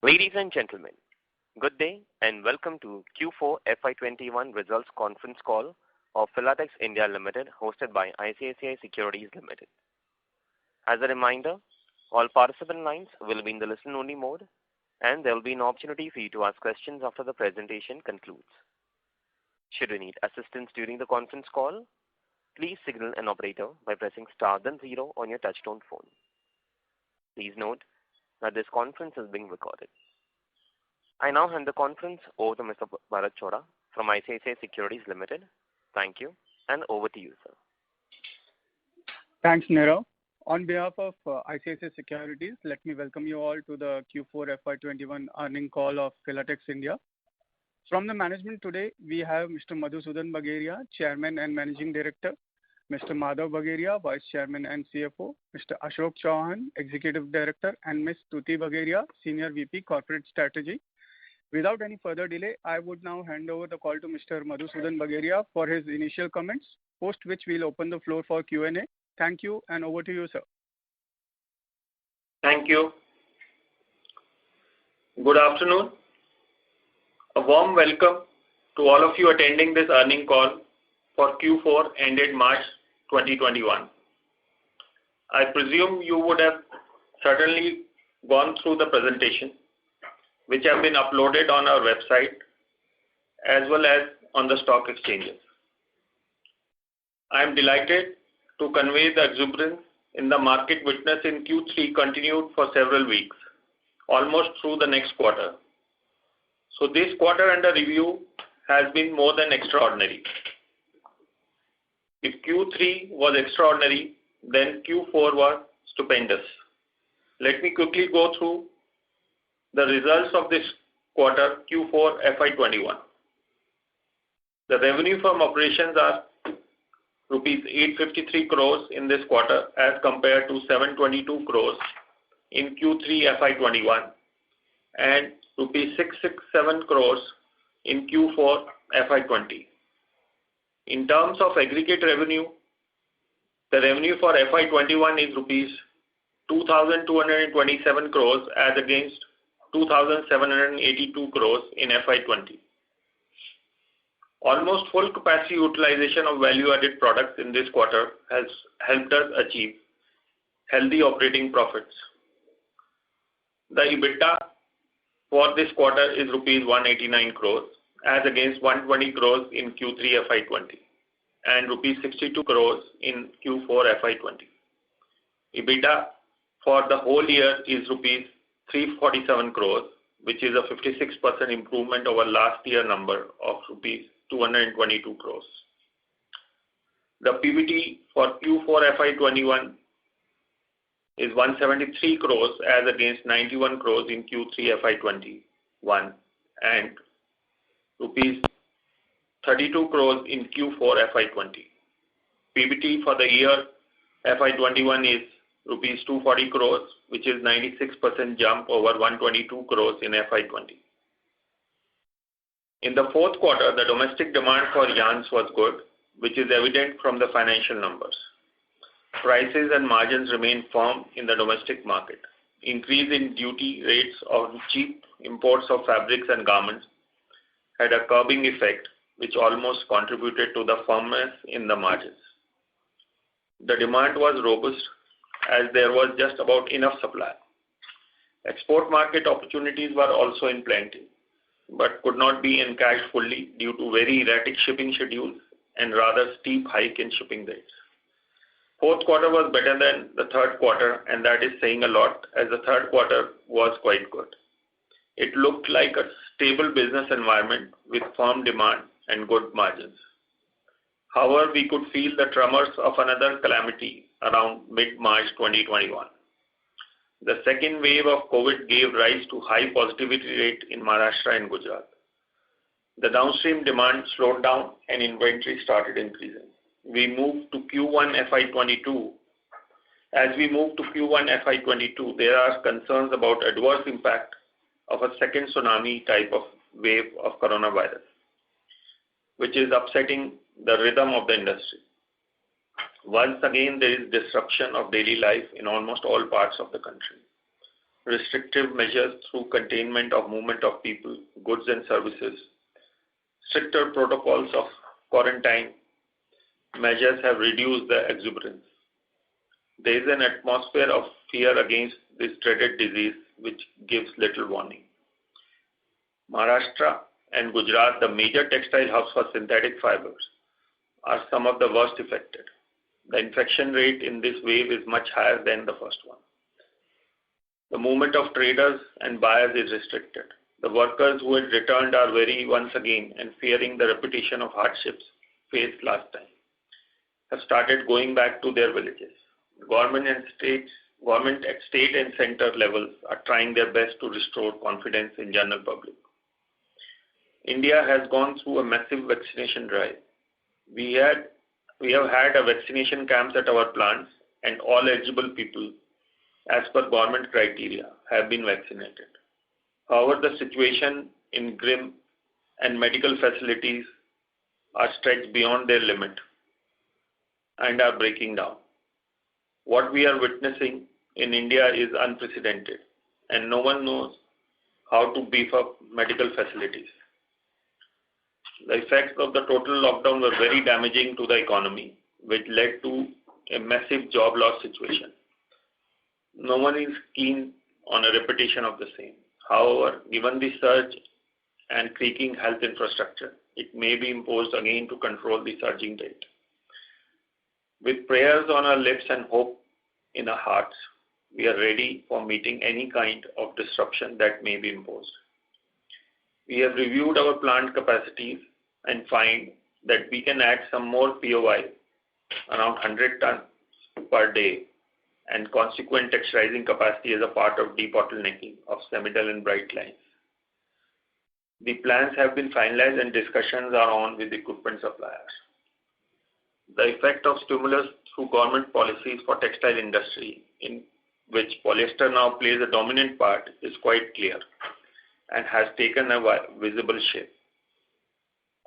Ladies and gentlemen, good day and welcome to Q4 FY21 results conference call of Philatex India Limited, hosted by ICICI Securities Limited. As a reminder, all participant lines will be in the listen-only mode, and there will be an opportunity for you to ask questions after the presentation concludes. Should you need assistance during the conference call, please signal an operator by pressing star then 0 on your touchtone phone. Please note that this conference is being recorded. I now hand the conference over to Mr. Bharat Chhoda from ICICI Securities Limited. Thank you, and over to you, sir. Thanks, Nirav. On behalf of ICICI Securities, let me welcome you all to the Q4 FY21 earning call of Philatex India. From the management today, we have Mr. Madhusudan Bageria, Chairman and Managing Director, Mr. Madhav Bageria, Vice Chairman and CFO, Mr. Ashok Chauhan, Executive Director, and Ms. Tuti Bageria, Senior VP Corporate Strategy. Without any further delay, I would now hand over the call to Mr. Madhusudan Bageria for his initial comments, post which we'll open the floor for Q&A. Thank you, and over to you, sir. Thank you. Good afternoon. A warm welcome to all of you attending this earning call for Q4 ended March 2021. I presume you would have certainly gone through the presentation, which have been uploaded on our website as well as on the stock exchanges. I am delighted to convey the exuberance in the market witnessed in Q3 continued for several weeks, almost through the next quarter. So this quarter under review has been more than extraordinary. If Q3 was extraordinary, then Q4 was stupendous. Let me quickly go through the results of this quarter, Q4 FY21. The revenue from operations are rupees 853 crores in this quarter as compared to 722 crores in Q3 FY21 and rupees 667 crores in Q4 FY20. In terms of aggregate revenue, the revenue for FY21 is rupees 2,227 crores as against 2,782 crores in FY20. Almost full capacity utilization of value-added products in this quarter has helped us achieve healthy operating profits. The EBITDA for this quarter is rupees 189 crores as against 120 crores in Q3 FY20 and rupees 62 crores in Q4 FY20. EBITDA for the whole year is rupees 347 crores, which is a 56% improvement over last year number of rupees 222 crores. The PBT for Q4 FY21 is 173 crores as against 91 crores in Q3 FY21 and rupees 32 crores in Q4 FY20. PBT for the year FY21 is rupees 240 crores, which is 96% jump over 122 crores in FY20. In the fourth quarter, the domestic demand for yarns was good, which is evident from the financial numbers. Prices and margins remain firm in the domestic market. Increase in duty rates on cheap imports of fabrics and garments had a curbing effect, which almost contributed to the firmness in the margins. The demand was robust as there was just about enough supply. Export market opportunities were also in plenty, but could not be encashed fully due to very erratic shipping schedules and rather steep hike in shipping rates. Fourth quarter was better than the third quarter, and that is saying a lot as the third quarter was quite good. It looked like a stable business environment with firm demand and good margins. However, we could feel the tremors of another calamity around mid-March 2021. The second wave of COVID gave rise to high positivity rate in Maharashtra and Gujarat. The downstream demand slowed down and inventory started increasing. We moved to Q1 FY22. As we move to Q1 FY22, there are concerns about adverse impact of a second tsunami type of wave of coronavirus, which is upsetting the rhythm of the industry. Once again, there is disruption of daily life in almost all parts of the country. restrictive measures through containment of movement of people, goods and services, stricter protocols of quarantine measures have reduced the exuberance. There is an atmosphere of fear against this dreaded disease which gives little warning. Maharashtra and Gujarat, the major textile hubs for synthetic fibers, are some of the worst affected. The infection rate in this wave is much higher than the first one. The movement of traders and buyers is restricted. The workers who had returned are wary once again and fearing the repetition of hardships faced last time, have started going back to their villages. Government at state and center levels are trying their best to restore confidence in general public. India has gone through a massive vaccination drive. We have had a vaccination camps at our plants, and all eligible people, as per government criteria, have been vaccinated. However, the situation in GRIM and medical facilities are stretched beyond their limit and are breaking down. What we are witnessing in India is unprecedented, and no one knows how to beef up medical facilities. The effects of the total lockdown were very damaging to the economy, which led to a massive job loss situation. No one is keen on a repetition of the same. However, given the surge and creaking health infrastructure, it may be imposed again to control the surging rate. With prayers on our lips and hope in our hearts, we are ready for meeting any kind of disruption that may be imposed. We have reviewed our plant capacities and find that we can add some more POI, around 100 tons per day, and consequent texturizing capacity as a part of debottlenecking of semi-dull and bright lines. The plans have been finalized and discussions are on with equipment suppliers. The effect of stimulus through government policies for textile industry, in which polyester now plays a dominant part, is quite clear and has taken a visible shape.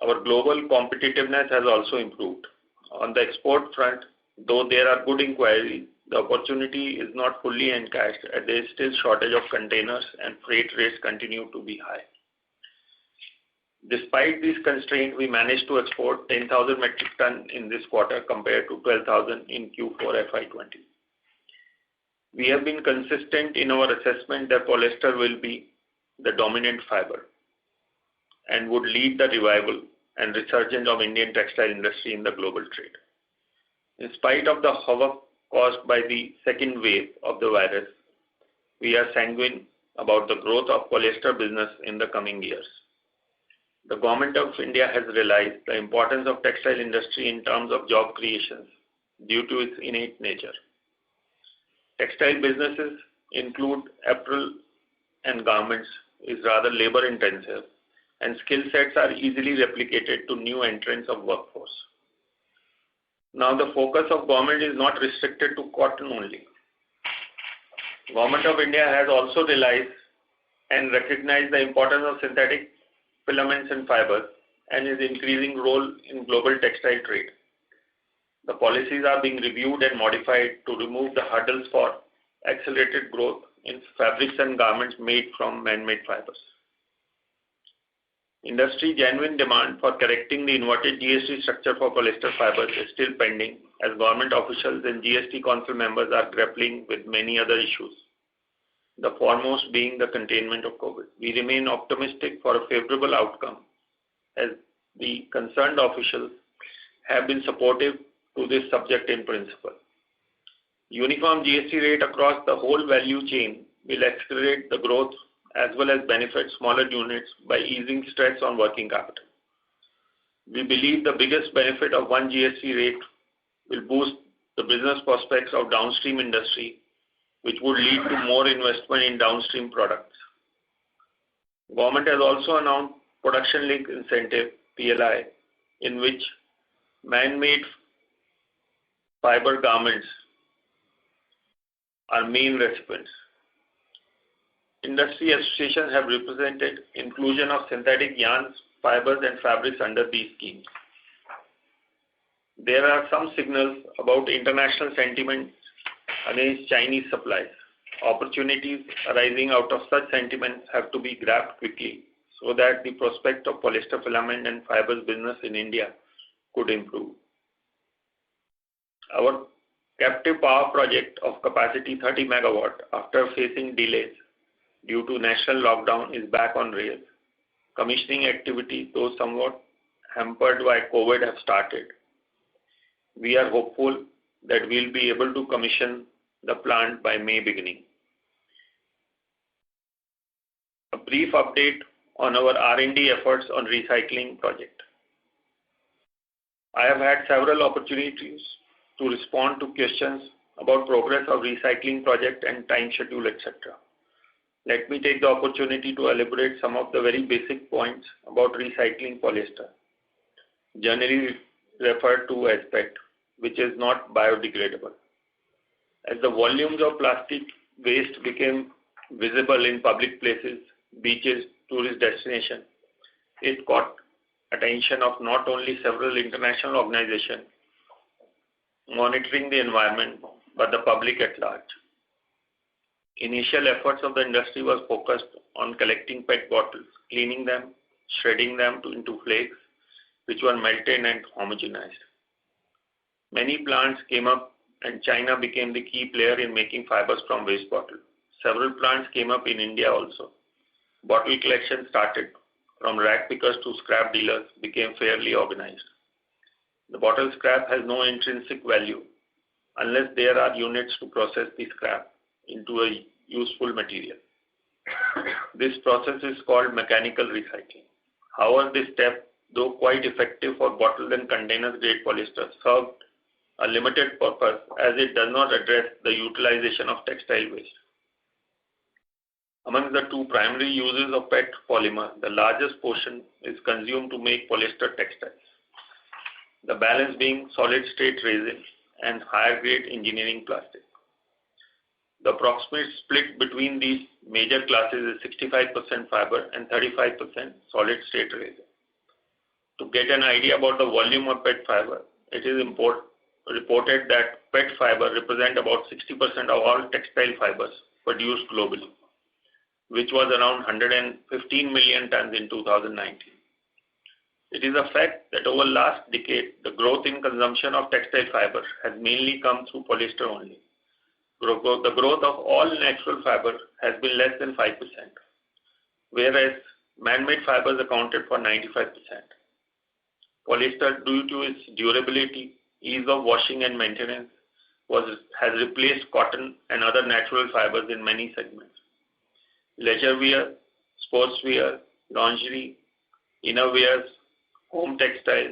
Our global competitiveness has also improved. On the export front, though there are good inquiries, the opportunity is not fully encashed and there is still shortage of containers and freight rates continue to be high. Despite these constraints, we managed to export 10,000 metric ton in this quarter compared to 12,000 in Q4 FY20. We have been consistent in our assessment that polyester will be the dominant fiber and would lead the revival and resurgence of Indian textile industry in the global trade. In spite of the havoc caused by the second wave of the virus, we are sanguine about the growth of polyester business in the coming years. The Government of India has realized the importance of textile industry in terms of job creations due to its innate nature. Textile businesses include apparel and garments is rather labor intensive, and skill sets are easily replicated to new entrants of workforce. Now the focus of government is not restricted to cotton only. Government of India has also realized and recognized the importance of synthetic filaments and fibers and its increasing role in global textile trade. The policies are being reviewed and modified to remove the hurdles for accelerated growth in fabrics and garments made from man-made fibers. Industry genuine demand for correcting the inverted GST structure for polyester fibers is still pending, as government officials and GST council members are grappling with many other issues, the foremost being the containment of COVID. We remain optimistic for a favorable outcome, as the concerned officials have been supportive to this subject in principle. Uniform GST rate across the whole value chain will accelerate the growth as well as benefit smaller units by easing stress on working capital. We believe the biggest benefit of one GST rate will boost the business prospects of downstream industry, which would lead to more investment in downstream products. Government has also announced production link incentive, PLI, in which man-made fiber garments are main recipients. Industry associations have represented inclusion of synthetic yarns, fibers and fabrics under these schemes. There are some signals about international sentiment against Chinese supplies. Opportunities arising out of such sentiments have to be grabbed quickly so that the prospect of polyester filament and fibers business in India could improve. Our captive power project of capacity 30 megawatt after facing delays due to national lockdown is back on rails. Commissioning activity, though somewhat hampered by COVID, have started. We are hopeful that we'll be able to commission the plant by May beginning. A brief update on our R&D efforts on recycling project. I have had several opportunities to respond to questions about progress of recycling project and time schedule, etc. Let me take the opportunity to elaborate some of the very basic points about recycling polyester, generally referred to as PET, which is not biodegradable. As the volumes of plastic waste became visible in public places, beaches, tourist destinations, it caught attention of not only several international organizations monitoring the environment, but the public at large. Initial efforts of the industry was focused on collecting PET bottles, cleaning them, shredding them into flakes, which were melted and homogenized. Many plants came up and China became the key player in making fibers from waste bottles. Several plants came up in India also. Bottle collection started. From rag pickers to scrap dealers became fairly organized. The bottle scrap has no intrinsic value unless there are units to process the scrap into a useful material. This process is called mechanical recycling. However, this step, though quite effective for bottle and container grade polyester, served a limited purpose as it does not address the utilization of textile waste. Among the two primary uses of PET polymer, the largest portion is consumed to make polyester textiles, the balance being solid-state resin and higher-grade engineering plastic. The approximate split between these major classes is 65% fiber and 35% solid-state resin. To get an idea about the volume of PET fiber, it is reported that PET fiber represent about 60% of all textile fibers produced globally, which was around 115 million tons in 2019. It is a fact that over last decade, the growth in consumption of textile fiber has mainly come through polyester only. The growth of all natural fiber has been less than 5%, whereas man-made fibers accounted for 95%. Polyester, due to its durability, ease of washing and maintenance, has replaced cotton and other natural fibers in many segments. Leisure wear, sports wear, lingerie, inner wears, home textile,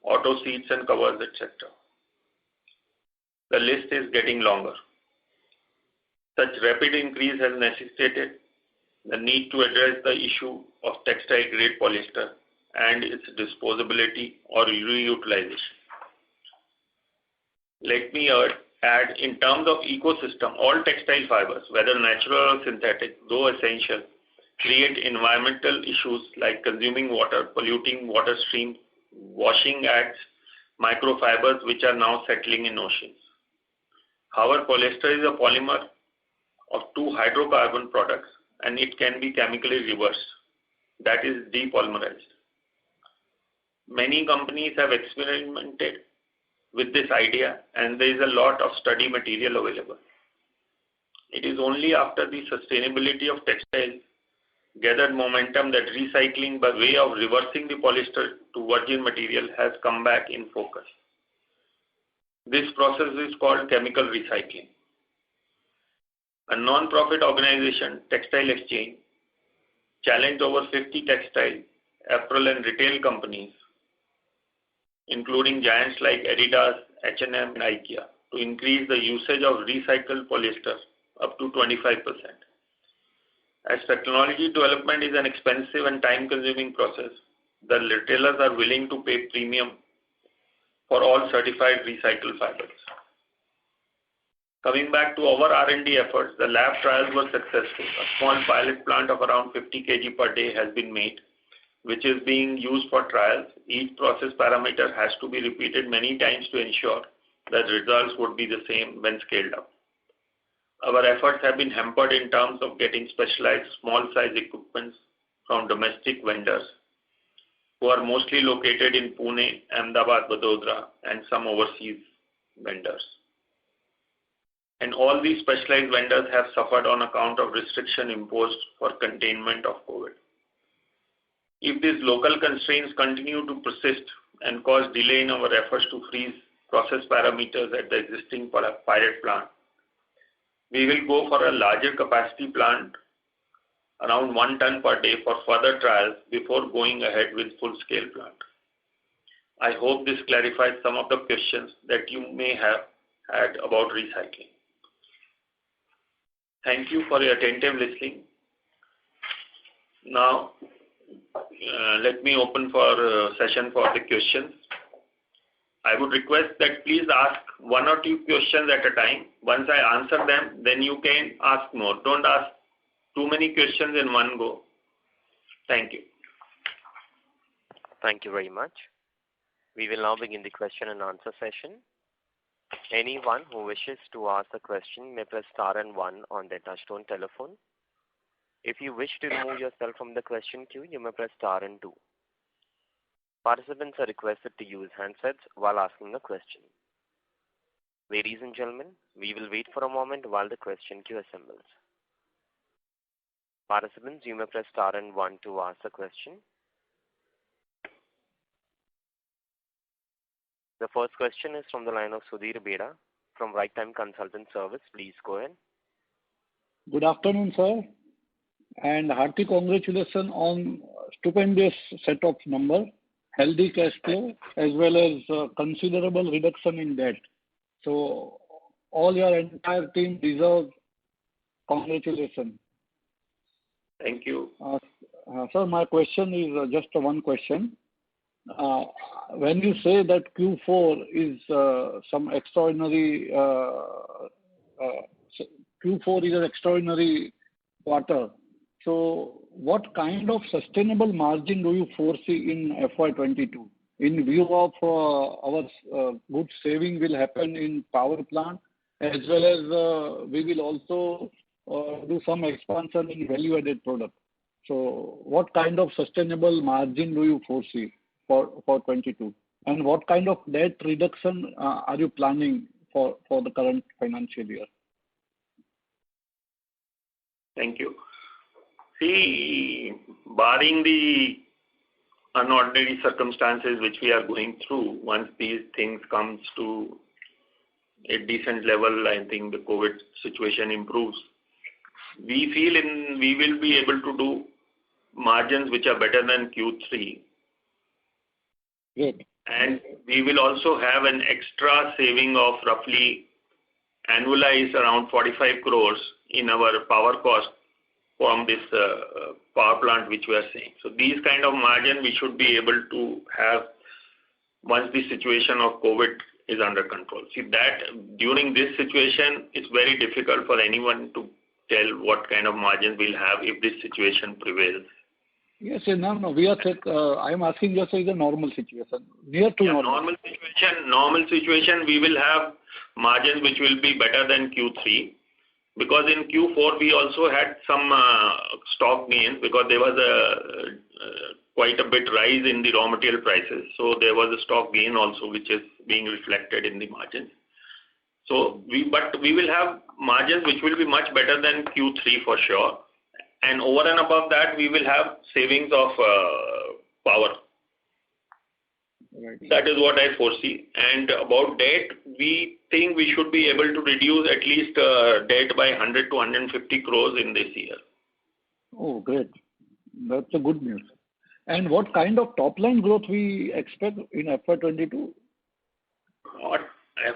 auto seats and covers, etc. The list is getting longer. Such rapid increase has necessitated the need to address the issue of textile grade polyester and its disposability or reutilization. Let me add, in terms of ecosystem, all textile fibers, whether natural or synthetic, though essential, create environmental issues like consuming water, polluting water streams, washing ads, microfibers which are now settling in oceans. However, polyester is a polymer of two hydrocarbon products and it can be chemically reversed, that is depolymerized. Many companies have experimented with this idea and there is a lot of study material available. It is only after the sustainability of textiles gathered momentum that recycling by way of reversing the polyester to virgin material has come back in focus. This process is called chemical recycling. A non-profit organization, Textile Exchange, challenged over 50 textile, apparel and retail companies, including giants like Adidas, H&M and IKEA, to increase the usage of recycled polyester up to 25%. As technology development is an expensive and time-consuming process, the retailers are willing to pay premium for all certified recycled fibers. Coming back to our R&D efforts, the lab trials were successful. A small pilot plant of around 50 kg per day has been made, which is being used for trials. Each process parameter has to be repeated many times to ensure that results would be the same when scaled up. our efforts have been hampered in terms of getting specialized small size equipments from domestic vendors who are mostly located in Pune, Ahmedabad, Vadodara, and some overseas vendors. And all these specialized vendors have suffered on account of restriction imposed for containment of COVID. If these local constraints continue to persist and cause delay in our efforts to freeze process parameters at the existing pilot plant, we will go for a larger capacity plant around 1 ton per day for further trials before going ahead with full-scale plant. I hope this clarifies some of the questions that you may have had about recycling. Thank you for your attentive listening. Now, let me open for a session for the questions. I would request that please ask 1 or 2 questions at a time. Once I answer them, then you can ask more. Don't ask too many questions in one go. Thank you. Thank you very much. We will now begin the question and answer session. Anyone who wishes to ask a question may press star and 1 on their touchtone telephone. If you wish to remove yourself from the question queue, you may press star and 2. Participants are requested to use handsets while asking a question. Ladies and gentlemen, we will wait for a moment while the question queue assembles. Participants, you may press star and 1 to ask a question. The first question is from the line of Sudhir Beda from Right Time Consultant Service. Please go ahead. Good afternoon, sir, and hearty congratulations on stupendous set of numbers, healthy cash flow, as well as considerable reduction in debt. So all your entire team deserves congratulations. Thank you. Sir, my question is just one question. When you say that Q4 is some extraordinary, Q4 is an extraordinary quarter, so what kind of sustainable margin do you foresee in FY22? In view of our good saving will happen in power plant, as well as we will also do some expansion in value-added product. So what kind of sustainable margin do you foresee for 22? And what kind of debt reduction are you planning for the current financial year? Thank you. See, barring the unordinary circumstances which we are going through, once these things comes to a decent level, I think the COVID situation improves. We feel we will be able to do margins which are better than Q3. Good. And we will also have an extra saving of roughly annualized around 45 crores in our power cost from this power plant which we are seeing. So these kind of margin we should be able to have once the situation of COVID is under control. See that during this situation, it's very difficult for anyone to tell what kind of margins we'll have if this situation prevails. Yes, no. We are. I am asking just as a normal situation, near to normal. Normal situation, we will have margins which will be better than Q3, because in Q4 we also had some stock gains because there was quite a bit rise in the raw material prices. So there was a stock gain also which is being reflected in the margins. So we will have margins which will be much better than Q3 for sure. And over and above that, we will have savings of power. Right. That is what I foresee. And about debt, we think we should be able to reduce at least debt by 100 to 150 crores in this year. Oh, great. That's a good news. And what kind of top line growth we expect in FY22?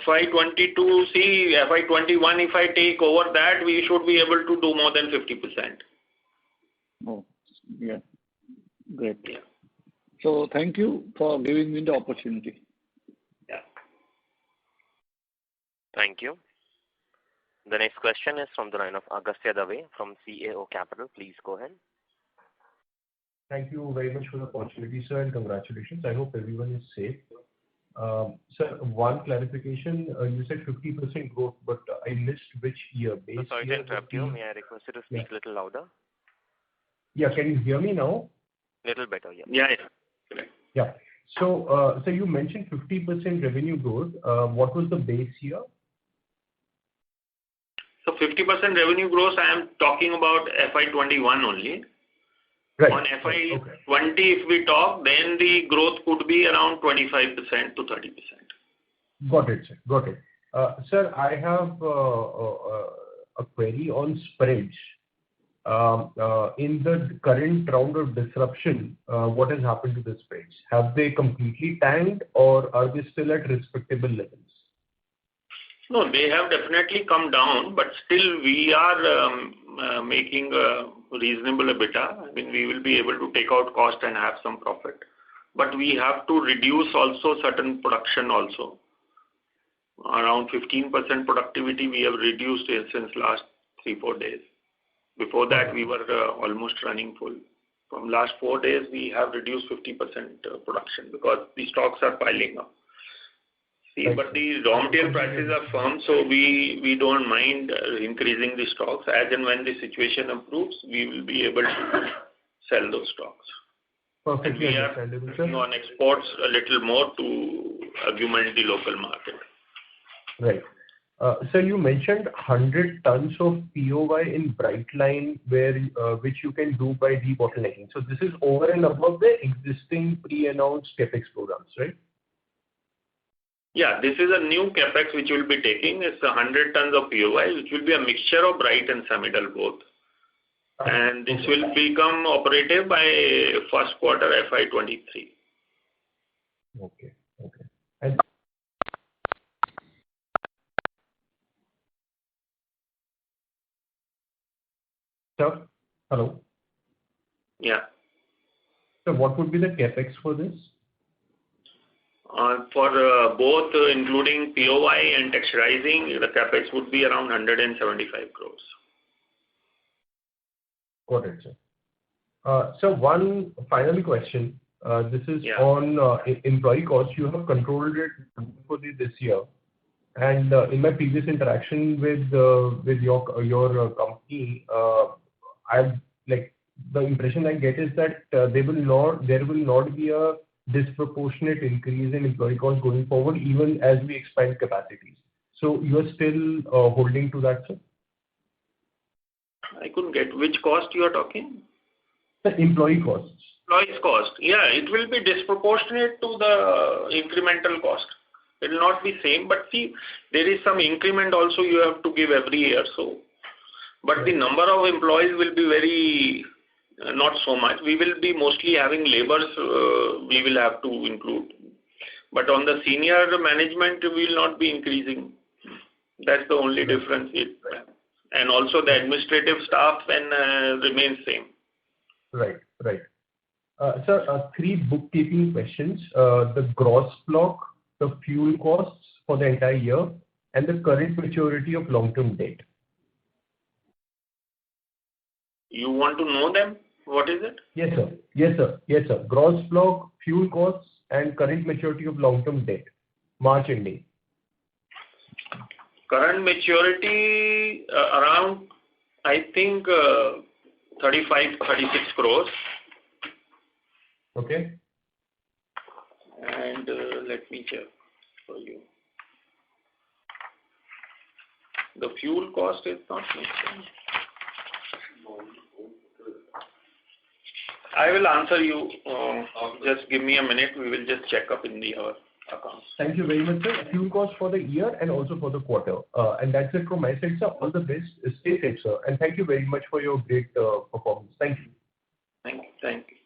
FY22, see, FY21, if I take over that, we should be able to do more than 50%. Oh, yeah. Great. Yeah. So thank you for giving me the opportunity. Yeah. Thank you. The next question is from the line of Agastya Dave from CAO Capital. Please go ahead. Thank you very much for the opportunity, sir, and congratulations. I hope everyone is safe. Sir, one clarification. You said 50% growth, but I missed which year. Base Sorry year to interrupt you. May I request you to speak a little louder? Yeah, can you hear me now? Little better, yeah. Yeah. Correct. Yeah. So, you mentioned 50% revenue growth. What was the base year? So 50% revenue growth, I am talking about FY21 only. Right. On FY20, if we talk, then the growth could be around 25% to 30%. Got it, sir. Got it. Sir, I have a query on spreads. In the current round of disruption, what has happened to the spreads? Have they completely tanked, or are they still at respectable levels? No, they have definitely come down, but still we are making a reasonable EBITDA. I mean, we will be able to take out cost and have some profit. But we have to reduce also certain production also. Around 15% productivity we have reduced since last 3-4 days. Before that, we were almost running full. From last 4 days, we have reduced 50% production because the stocks are piling up. See, but the raw material prices are firm, so we don't mind increasing the stocks. As and when the situation improves, we will be able to sell those stocks. Perfectly and we understandable, are sir. on exports a little more to augment the local market. Right. Sir, you mentioned 100 tons of POY in Brightline, which you can do by debottlenecking. So this is over and above the existing pre-announced capex programs, right? Yeah, this is a new capex which we'll be taking. It's 100 tons of POY, which will be a mixture of bright and semi-dull both. And this will become operative by first quarter FY23. Okay. And sir, hello. Yeah. So what would be the capex for this? For both, including POY and texturizing, the capex would be around 175 crores. Got it, sir. So one final question. This is on employee costs. You have controlled it fully this year. And in my previous interaction with your company, I've like the impression I get is that there will not be a disproportionate increase in employee costs going forward, even as we expand capacities. So you are still holding to that, sir? I couldn't get which cost you are talking. The employee costs. Employees cost. Yeah, it will be disproportionate to the incremental cost. It will not be same, but see, there is some increment also you have to give every year. So, but the number of employees will be very not so much. We will be mostly having laborers. We will have to include, but on the senior management, we will not be increasing. That's the only difference. And also the administrative staff then remains same. Right. Sir, 3 bookkeeping questions. The gross block, the fuel costs for the entire year, and the current maturity of long-term debt. You want to know them? What is it? Yes, sir. Gross block, fuel costs, and current maturity of long-term debt. March ending. Current maturity around, I think, 36 crores. Okay. And let me check for you. The fuel cost is not mentioned. I will answer you. Just give me a minute. We will just check up in our accounts. Thank you very much, sir. Fuel cost for the year and also for the quarter. And that's it from my side, sir. All the best. Stay safe, sir. And thank you very much for your great performance. Thank you. Thank you.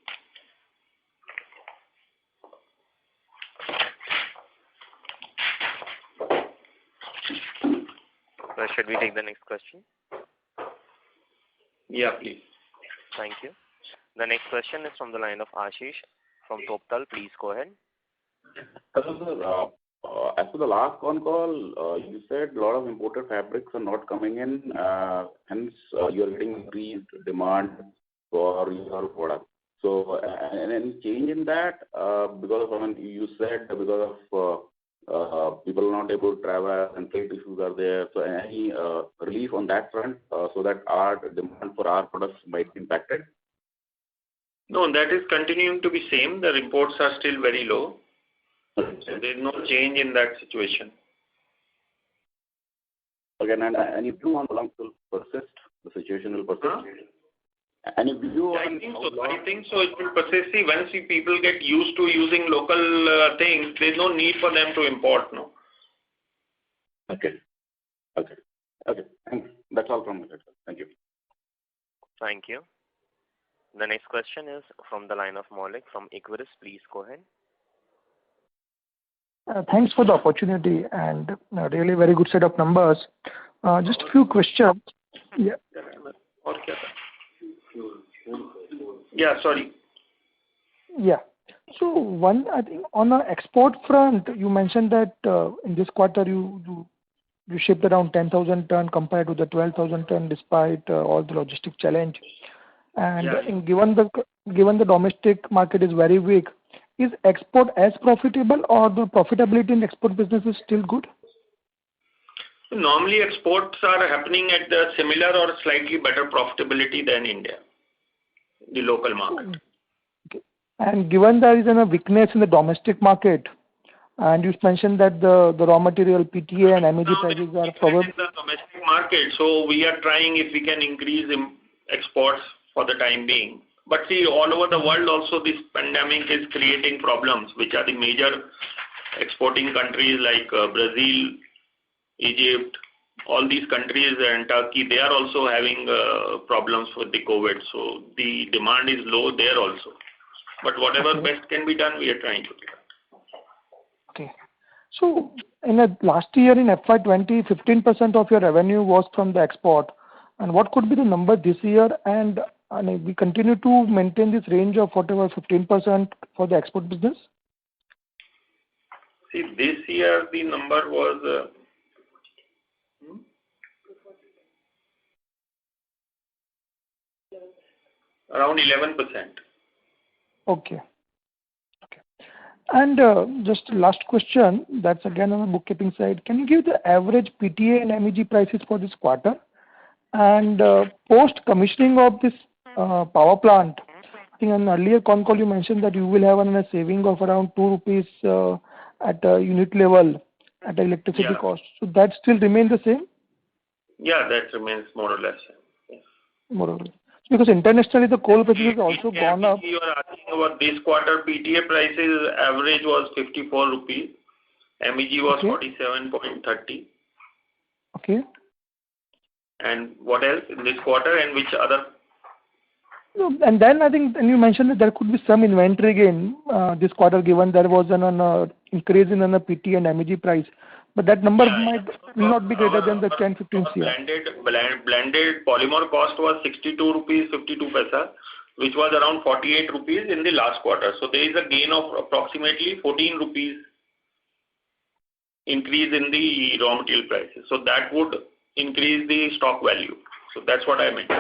Should we take the next question? Yeah, please. Thank you. The next question is from the line of Ashish from Toptal. Please go ahead. Hello, sir. As for the last con call, you said a lot of imported fabrics are not coming in, hence you are getting increased demand for your product. So, and any change in that? Because you said because of people not able to travel and freight issues are there. So, any relief on that front so that our demand for our products might be impacted? No, that is continuing to be same. The imports are still very low. So there is no change in that situation. Okay, and any view on how long will persist? The situation will persist. Any view on? I think so. It will persist. See, once people get used to using local things, there is no need for them to import. No. Okay. Thanks. That's all from me. Thank you. Thank you. The next question is from the line of Maulik from Equirus. Please go ahead. Thanks for the opportunity and really very good set of numbers. Just a few questions. Yeah. Yeah, sorry. Yeah. So one, I think on the export front, you mentioned that in this quarter you shipped around 10,000 ton compared to the 12,000 ton despite all the logistic challenge. And given the domestic market is very weak, is export as profitable or the profitability in export business is still good? Normally exports are happening at the similar or slightly better profitability than India, the local market. Okay. And given there is a weakness in the domestic market, and you mentioned that the raw material PTA and MEG prices are probably in the domestic market, so we are trying if we can increase exports for the time being. But see, all over the world also this pandemic is creating problems, which are the major exporting countries like Brazil, Egypt, all these countries and Turkey, they are also having problems with the COVID. So the demand is low there also. But whatever best can be done, we are trying to do. Okay. So in the last year in FY20, 15% of your revenue was from the export. And what could be the number this year? And we continue to maintain this range of whatever 15% for the export business? See, this year the number was around 11%. Okay. And just last question, that's again on the bookkeeping side. Can you give the average PTA and MEG prices for this quarter? And post commissioning of this power plant, I think on an earlier con call you mentioned that you will have a saving of around 2 rupees at a unit level at the electricity cost. So that still remains the same? Yeah, that remains more or less. Yes. More or less. Because internationally the coal prices has also gone up. You are asking about this quarter PTA prices, average was 54 rupees. MEG was 47.30. Okay. And what else in this quarter and which other? No, and then I think you mentioned that there could be some inventory gain this quarter given there was an increase in the PT and MEG price. But that number will not be greater than the 10-15 CR. Blended polymer cost was 62 rupees 52 paisa, which was around 48 rupees in the last quarter. So there is a gain of approximately 14 rupees increase in the raw material prices. So that would increase the stock value. So that's what I meant.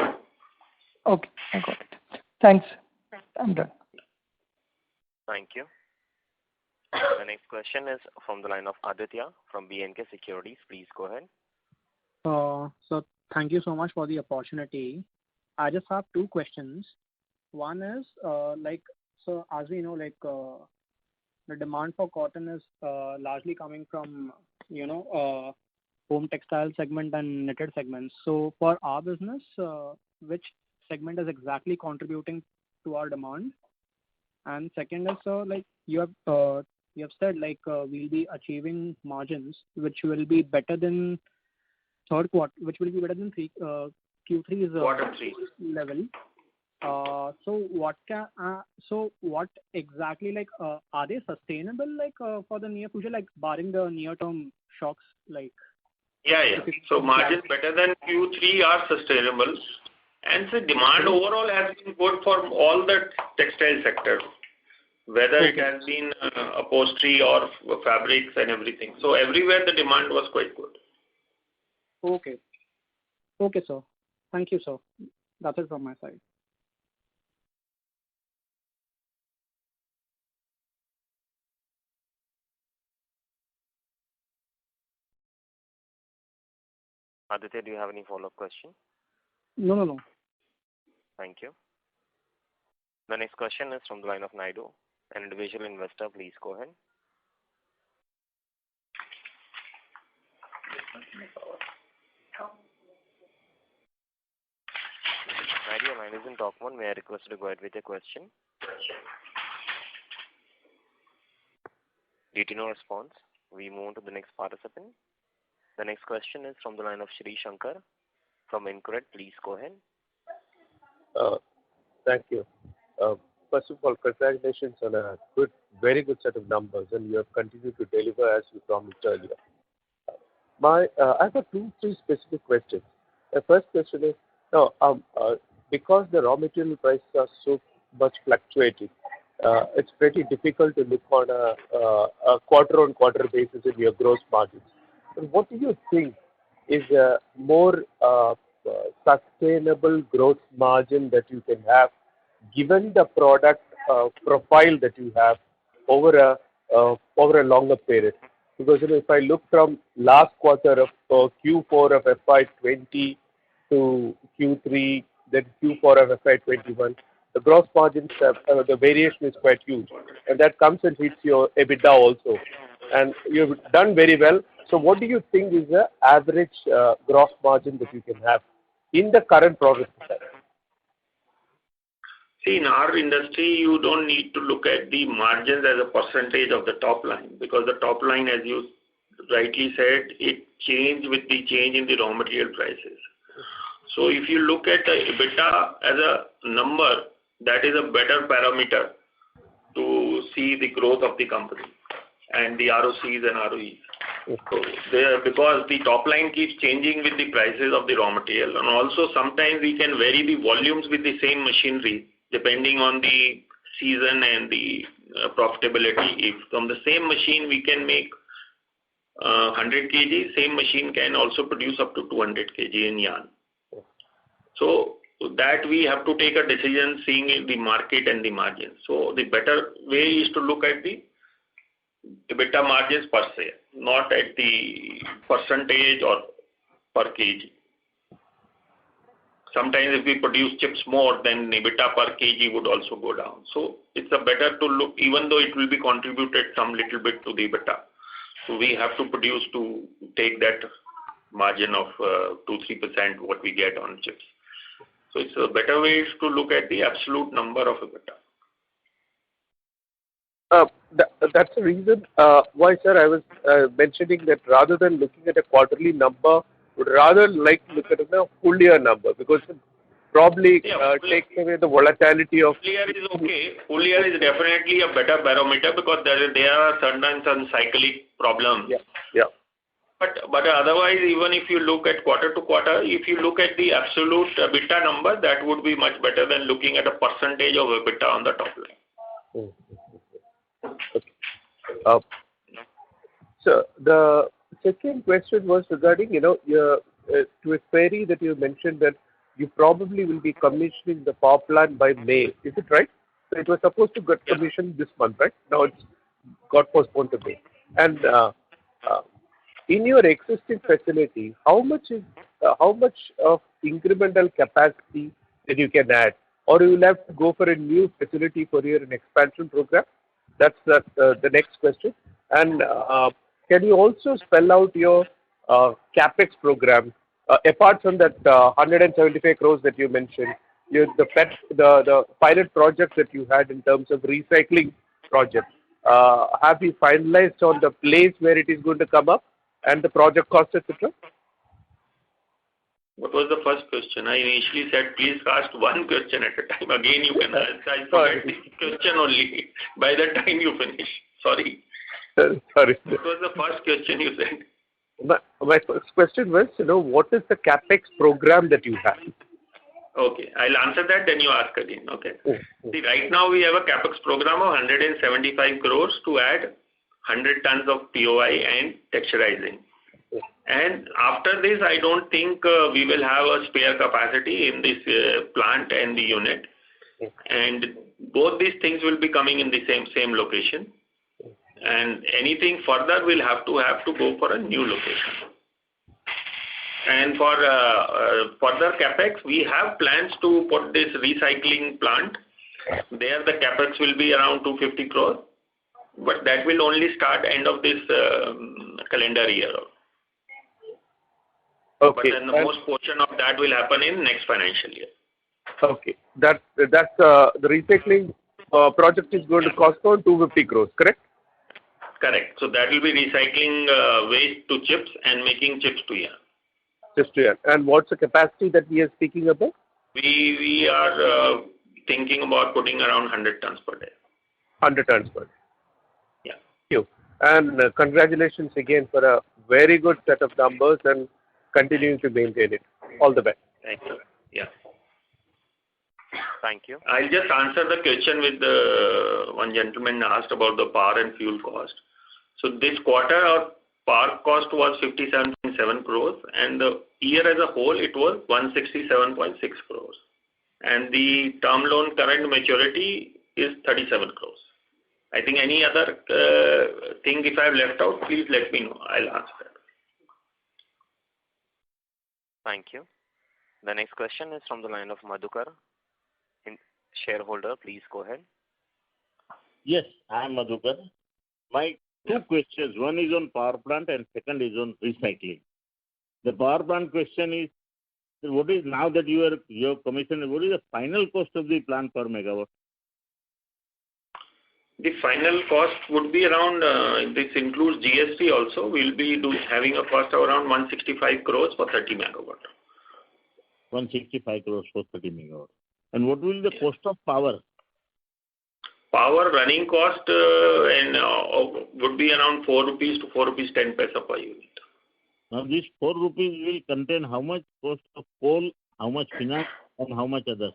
Okay, I got it. Thanks. I'm done. Thank you. The next question is from the line of Aditya from B&K Securities. Please go ahead. So thank you so much for the opportunity. I just have two questions. One is so as we know, the demand for cotton is largely coming from home textile segment and knitted segments. So for our business, which segment is exactly contributing to our demand? And second is you have said we'll be achieving margins which will be better than third quarter, which will be better than Q3's quarter 3 level. So what exactly are they sustainable for the near future, barring the near term shocks Yeah. So margins better than Q3 are sustainable, and the demand overall has been good for all the textile sector, whether it has been upholstery or fabrics and everything. So everywhere the demand was quite good. Okay, sir. Thank you, sir. That's it from my side. Aditya, do you have any follow-up question? No. Thank you. The next question is from the line of Naidu, an individual investor. Please go ahead. Naidu, your line is in talk mode. May I request you to go ahead with your question? Due to no response, we move on to the next participant. The next question is from the line of Shri Shankar from InCred. Please go ahead. Thank you. First of all, congratulations on a very good set of numbers, and you have continued to deliver as you promised earlier. I've got 2-3 specific questions. The first question is, because the raw material prices are so much fluctuating, it's pretty difficult to look on a quarter-on-quarter basis in your gross margins. But what do you think is a more sustainable gross margin that you can have, given the product profile that you have over a longer period? Because if I look from last quarter of Q4 of FY20 to Q3, then Q4 of FY21, the gross margins, the variation is quite huge, and that comes and hits your EBITDA also. And you've done very well. So what do you think is the average gross margin that you can have in the current product? See, in our industry, you don't need to look at the margins as a percentage of the top line, because the top line, as you rightly said, it changed with the change in the raw material prices. So if you look at the EBITDA as a number, that is a better parameter to see the growth of the company and the ROCs and ROEs. So because the top line keeps changing with the prices of the raw material, and also sometimes we can vary the volumes with the same machinery depending on the season and the profitability. If from the same machine we can make 100 kg, same machine can also produce up to 200 kg in yarn. So that we have to take a decision seeing the market and the margin. So the better way is to look at the EBITDA margins per se, not at the percentage or per kg. Sometimes if we produce chips more, then EBITDA per kg would also go down. So it's a better to look, even though it will be contributed some little bit to the EBITDA. So we have to produce to take that margin of 2-3% what we get on chips. So it's a better way to look at the absolute number of EBITDA. That's the reason why, sir, I was mentioning that rather than looking at a quarterly number, would rather like to look at a full year number, because it probably takes away the volatility of... Full year is okay. Full year is definitely a better barometer, because there are certain cyclic problems. Yeah. But otherwise, even if you look at quarter to quarter, if you look at the absolute EBITDA number, that would be much better than looking at a percentage of EBITDA on the top line. Okay. So the second question was regarding, to a query that you mentioned that you probably will be commissioning the power plant by May. Is it right? So it was supposed to get commissioned this month, right? Now it's got postponed to May. And in your existing facility, how much of incremental capacity that you can add, or you will have to go for a new facility for your expansion program? That's the next question. And can you also spell out your capex program apart from that 175 crores that you mentioned? The pilot project that you had in terms of recycling project. Have you finalized on the place where it is going to come up and the project cost, etc.? What was the first question? I initially said please ask one question at a time. Again, you can answer. I forgot the question only by the time you finish. Sorry. Sorry. What was the first question you said? My first question was, what is the capex program that you have? Okay, I'll answer that, then you ask again. Okay. See, right now we have a capex program of 175 crores to add 100 tons of POI and texturizing. And after this, I don't think we will have a spare capacity in this plant and the unit. And both these things will be coming in the same location. And anything further will have to go for a new location. And for further capex, we have plans to put this recycling plant. There the capex will be around 250 crores, but that will only start end of this calendar year. Okay. But then the most portion of that will happen in next financial year. Okay. That's the recycling project is going to cost around 250 crores, correct? Correct. So that will be recycling waste to chips and making chips to yarn. Chips to yarn. And what's the capacity that we are speaking about? We are thinking about putting around 100 tons per day. 100 tons per day. Yeah. Thank you. And congratulations again for a very good set of numbers and continuing to maintain it. All the best. Thank you. Yeah. Thank you. I'll just answer the question with the one gentleman asked about the power and fuel cost. So this quarter our power cost was 57.7 crores and the year as a whole it was 167.6 crores. And the term loan current maturity is 37 crores. I think any other thing if I have left out, please let me know. I'll answer that. Thank you. The next question is from the line of Madhukar, shareholder. Please go ahead. Yes, I am Madhukar. My two questions. One is on power plant and second is on recycling. The power plant question is, what is now that you are commissioned, what is the final cost of the plant per megawatt? The final cost would be around, this includes GST also, we'll be having a cost of around 165 crores for 30 megawatt. 165 crores for 30 megawatt. And what will be the cost of power? Power running cost would be around 4 rupees to 4 rupees 10 paisa per unit. Now this 4 rupees will contain how much cost of coal, how much finance and how much others?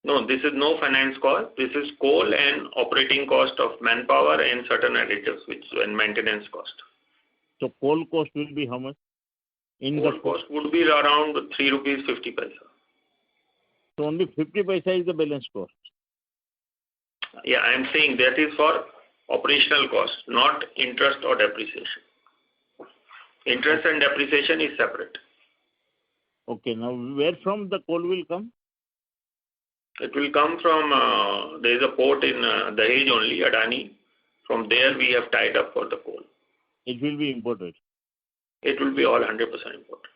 No, this is no finance cost. This is coal and operating cost of manpower and certain additives and maintenance cost. So coal cost will be how much? Coal cost would be around 3 rupees 50 paisa. So only 50 paisa is the balance cost. Yeah, I am saying that is for operational cost, not interest or depreciation. Interest and depreciation is separate. Okay, now where from the coal will come? It will come from, there is a port in Dahej only, Adani. From there we have tied up for the coal. It will be imported? It will be all 100% imported.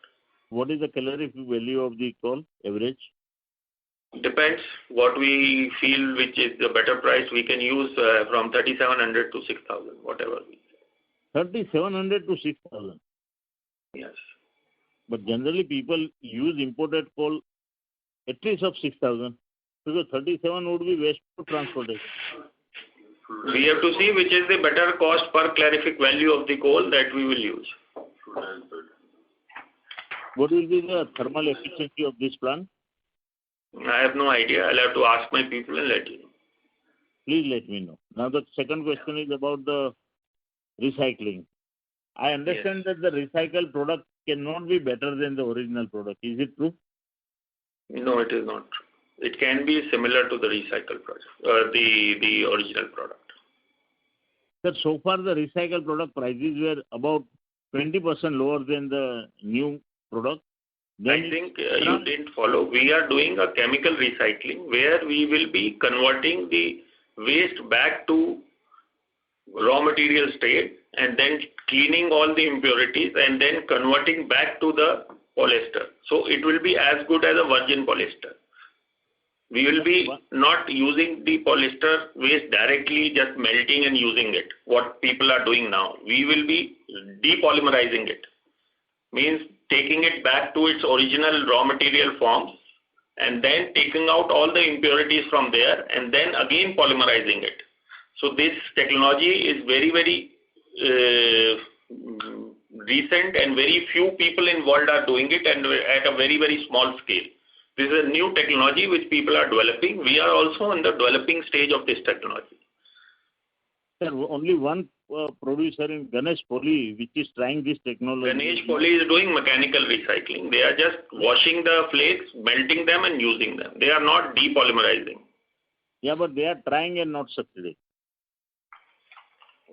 What is the calorific value of the coal, average? Depends what we feel which is the better price. We can use from 3,700 to 6,000, whatever we 3,700 to 6,000? Yes. But generally people use imported coal at least of 6,000. Because 37 would be waste for transportation. We have to see which is the better cost per calorific value of the coal that we will use. What will be the thermal efficiency of this plant? I have no idea. I'll have to ask my people and let you know. Please let me know. Now the second question is about the recycling. I understand that the recycled product cannot be better than the original product. Is it true? No, it is not true. It can be similar to the recycled product, the original product. Sir, so far the recycled product prices were about 20% lower than the new product. I think you didn't follow. We are doing a chemical recycling where we will be converting the waste back to raw material state and then cleaning all the impurities and then converting back to the polyester. So it will be as good as a virgin polyester. We will be not using the polyester waste directly, just melting and using it, what people are doing now. We will be depolymerizing it. Means taking it back to its original raw material forms and then taking out all the impurities from there and then again polymerizing it. So this technology is very, very recent and very few people in the world are doing it and at a very, very small scale. This is a new technology which people are developing. We are also in the developing stage of this technology. Sir, only one producer in Ganesh Poly which is trying this technology. Ganesh Poly is doing mechanical recycling. They are just washing the flakes, melting them and using them. They are not depolymerizing. Yeah, but they are trying and not succeeding.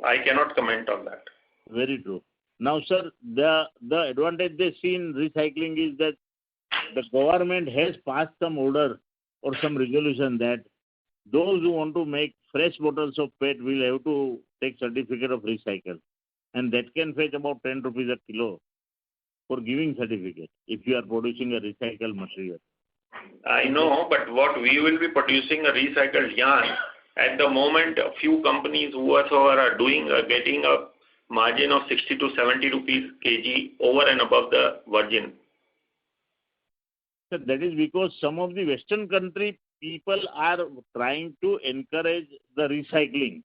I cannot comment on that. Very true. Now, sir, the advantage they see in recycling is that the government has passed some order or some resolution that those who want to make fresh bottles of PET will have to take certificate of recycle. And that can fetch about 10 rupees a kilo for giving certificate if you are producing a recycled material. I know, but what we will be producing a recycled yarn. At the moment, a few companies whoever are doing are getting a margin of 60 to 70 rupees kg over and above the virgin. So that is because some of the Western country people are trying to encourage the recycling.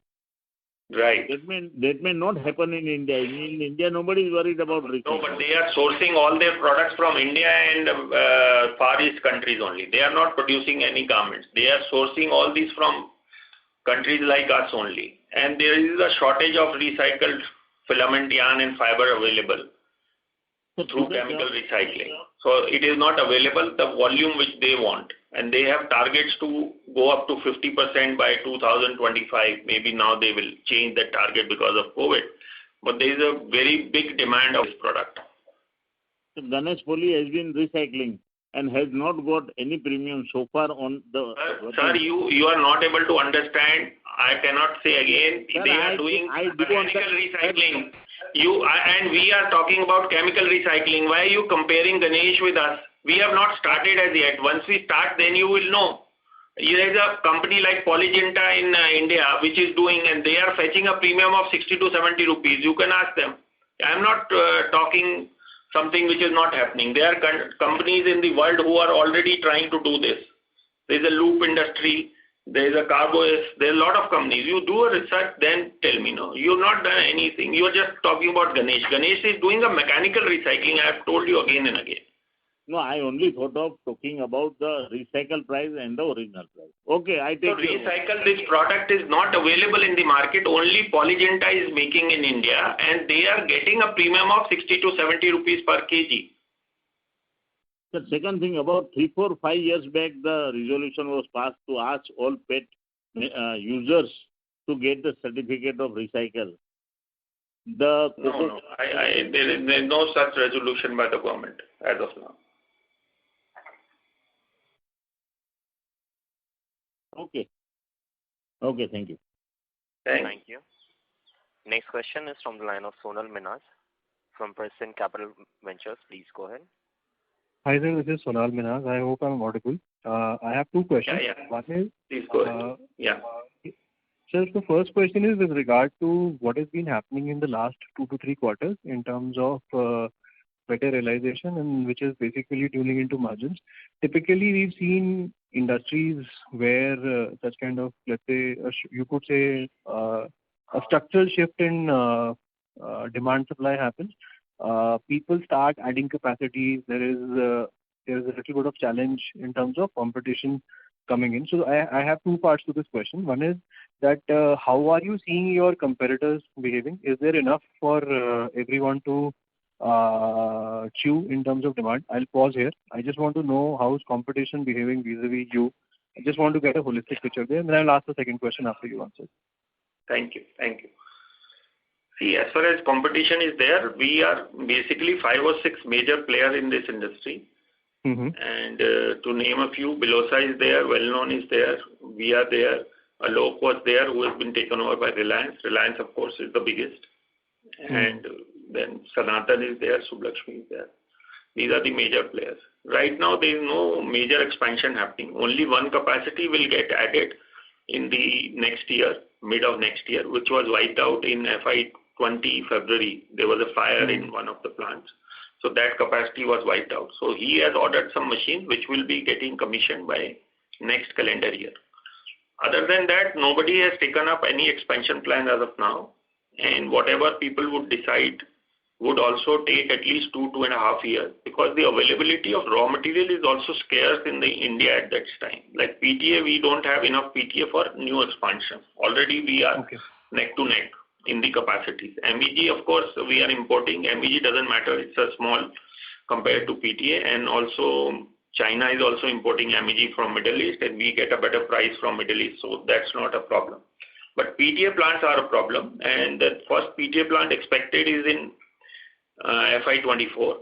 Right. That may not happen in India. In India, nobody is worried about recycling. No, but they are sourcing all their products from India and Far East countries only. They are not producing any garments. They are sourcing all these from countries like us only. And there is a shortage of recycled filament yarn and fiber available through chemical recycling. So it is not available the volume which they want. And they have targets to go up to 50% by 2025. Maybe now they will change that target because of COVID. But there is a very big demand of this product. So Ganesh Poly has been recycling and has not got any premium so far on the... Sir, you are not able to understand. I cannot say again. Sir, they are doing mechanical recycling. And we are talking about chemical recycling. Why are you comparing Ganesh with us? We have not started as yet. Once we start, then you will know. There is a company like Polyginta in India which is doing, and they are fetching a premium of 60 to 70 rupees. You can ask them. I am not talking something which is not happening. There are companies in the world who are already trying to do this. There is a Loop Industry. There is a Carboys. There are a lot of companies. You do a research, then tell me. No, you have not done anything. You are just talking about Ganesh. Ganesh is doing a mechanical recycling. I have told you again and again. No, I only thought of talking about the recycle price and the original price. Okay, I take it. Recycle, this product is not available in the market. Only Polyginta is making in India, and they are getting a premium of 60 to 70 rupees per kg. The second thing, about 3, 4, 5 years back, the resolution was passed to ask all PET users to get the certificate of recycle. No, there is no such resolution by the government as of now. Okay. Okay, thank you. Thank you. Next question is from the line of Sonal Minhas from Prescient Capital Ventures. Please go ahead. Hi, sir. This is Sonal Minhas. I hope I'm audible. I have two questions. One is, please go ahead. Sir, the first question is with regard to what has been happening in the last 2 to 3 quarters in terms of better realization, and which is basically tuning into margins. Typically, we've seen industries where such kind of, let's say, you could say a structural shift in demand supply happens. People start adding capacity. There is a little bit of challenge in terms of competition coming in. So I have two parts to this question. One is that how are you seeing your competitors behaving? Is there enough for everyone to chew in terms of demand? I'll pause here. I just want to know how is competition behaving vis-a-vis you. I just want to get a holistic picture there, and then I'll ask the second question after you answer. Thank you. See, as far as competition is there, we are basically 5 or 6 major players in this industry. Mm-hmm. And to name a few, Bilosa is there, Well-Known is there, we are there, Alok was there, who has been taken over by Reliance. Reliance, of course, is the biggest. Mm-hmm. And then Sanatan is there, Sublakshmi is there. These are the major players. Right now, there is no major expansion happening. Only one capacity will get added in the next year, mid of next year, which was wiped out in FY20 February. There was a fire in one of the plants. So that capacity was wiped out. So he has ordered some machines which will be getting commissioned by next calendar year. Other than that, nobody has taken up any expansion plan as of now. And whatever people would decide would also take at least 2.5 years, because the availability of raw material is also scarce in India at that time. Like PTA, we don't have enough PTA for new expansion. Already we are neck to neck in the capacities. MEG, of course, we are importing. MEG doesn't matter. It's a small compared to PTA. And also China is also importing MEG from Middle East, and we get a better price from Middle East. So that's not a problem. But PTA plants are a problem. And the first PTA plant expected is in FY24.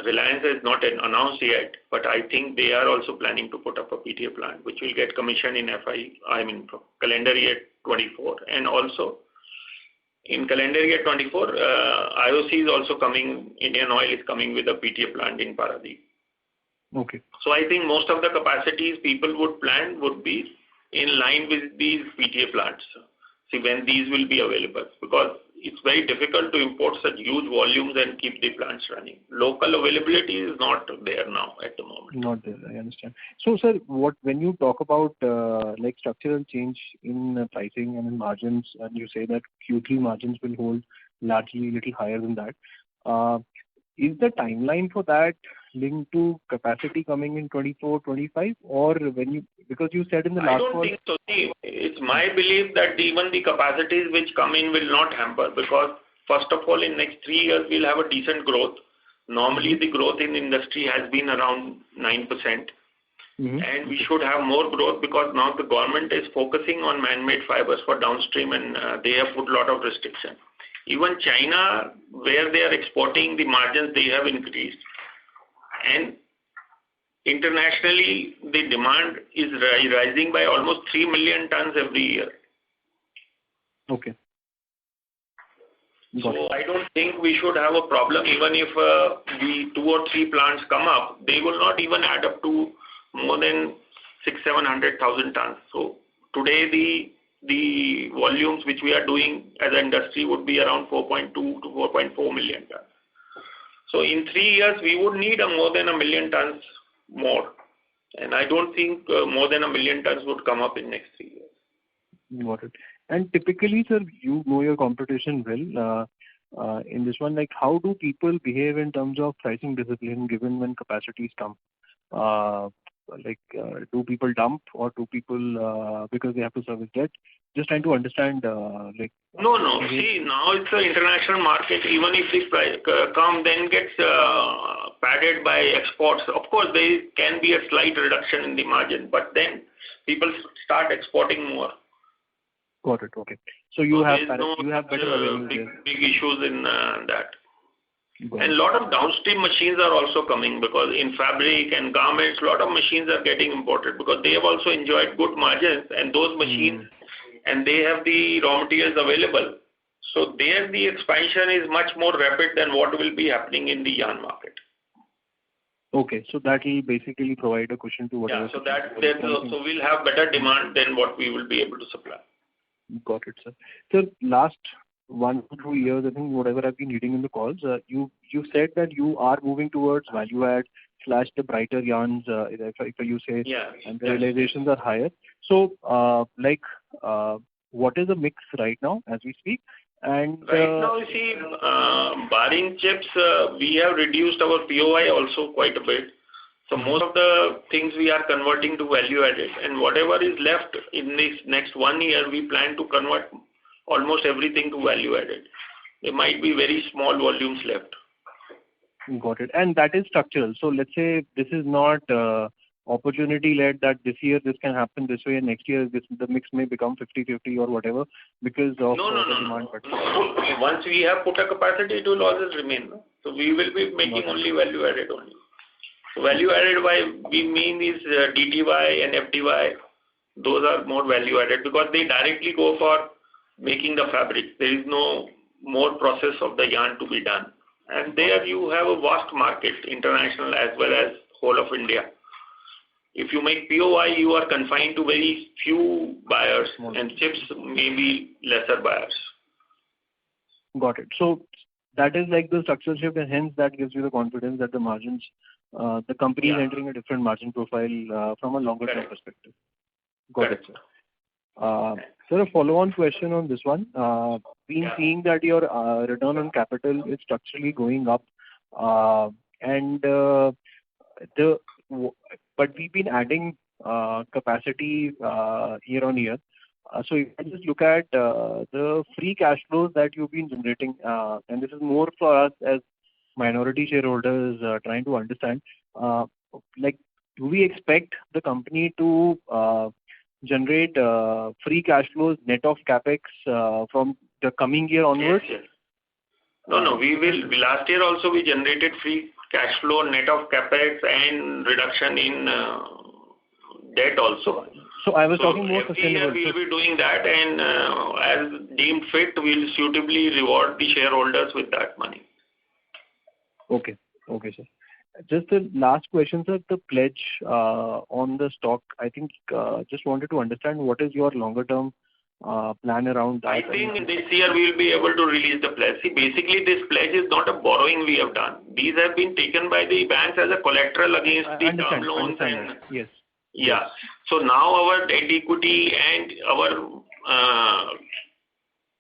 Reliance has not announced yet, but I think they are also planning to put up a PTA plant, which will get commissioned in calendar year 24. And also in calendar year 24, IOC is also coming, Indian Oil is coming with a PTA plant in Paradeep. Okay. So I think most of the capacities people would plan would be in line with these PTA plants. See when these will be available, because it's very difficult to import such huge volumes and keep the plants running. Local availability is not there now at the moment. Not there, I understand. So, sir, when you talk about like structural change in pricing and in margins, and you say that Q3 margins will hold largely a little higher than that, is the timeline for that linked to capacity coming in 24, 25, or because you said in the last I don't think so. See, it's my belief that even the capacities which come in will not hamper, because first of all, in next 3 years we'll have a decent growth. Normally the growth in industry has been around 9%. And we should have more growth because now the government is focusing on man-made fibers for downstream, and they have put a lot of restriction. Even China, where they are exporting, the margins they have increased. And internationally, the demand is rising by almost 3 million tons every year. Okay. So I don't think we should have a problem. Even if the 2 or 3 plants come up, they will not even add up to more than 600,000-700,000 tons. So today the volumes which we are doing as an industry would be around 4.2 to 4.4 million tons. So in 3 years, we would need more than 1 million tons more. And I don't think more than 1 million tons would come up in next 3 years. Got it. And typically, sir, you know your competition well. In this one, like how do people behave in terms of pricing discipline given when capacities come? Do people dump, or do people because they have to service debt? Just trying to understand. No. See, now it's an international market. Even if the price come, then gets padded by exports. Of course, there can be a slight reduction in the margin, but then people start exporting more. Got it. Okay. So you have better availability. Big issues in that. And a lot of downstream machines are also coming, because in fabric and garments, a lot of machines are getting imported because they have also enjoyed good margins, and those machines, and they have the raw materials available. So there the expansion is much more rapid than what will be happening in the yarn market. Okay, so that will basically provide a cushion to whatever. Yeah, so we'll have better demand than what we will be able to supply. Got it, sir. So last 1 to 2 years, I think whatever I've been reading in the calls, you said that you are moving towards value add / the brighter yarns, if you say, and the realizations are higher. So, what is the mix right now as we speak? And right now, you see, barring chips, we have reduced our POI also quite a bit. So most of the things we are converting to value added, and whatever is left in this next 1 year, we plan to convert almost everything to value added. There might be very small volumes left. Got it. And that is structural. So let's say this is not opportunity led, that this year this can happen this way and next year the mix may become 50-50 or whatever because of the demand. No. Once we have put a capacity, it will always remain. No? So we will be making only value added only. So value added we mean is DTY and FDY. Those are more value added because they directly go for making the fabric. There is no more process of the yarn to be done. And there you have a vast market, international as well as whole of India. If you make POI, you are confined to very few buyers, and chips maybe lesser buyers. Got it. So that is like the structural shift, and hence that gives you the confidence that the margins, the company is entering a different margin profile from a longer term perspective. Got it, sir. Sir, a follow-on question on this one. Been seeing that your return on capital is structurally going up, but we've been adding capacity year on year. So if you just look at the free cash flows that you've been generating, and this is more for us as minority shareholders trying to understand, do we expect the company to generate free cash flows net of capex from the coming year onwards? No. We will. Last year also we generated free cash flow net of capex and reduction in debt also. So I was talking more sustainable. Every year we'll be doing that, and as deemed fit, we'll suitably reward the shareholders with that money. Okay, sir. Just the last question, sir. The pledge on the stock, I think just wanted to understand what is your longer term plan around that. I think this year we will be able to release the pledge. See, basically this pledge is not a borrowing we have done. These have been taken by the banks as a collateral against the term loans. Yes. Yeah. So now our debt equity and our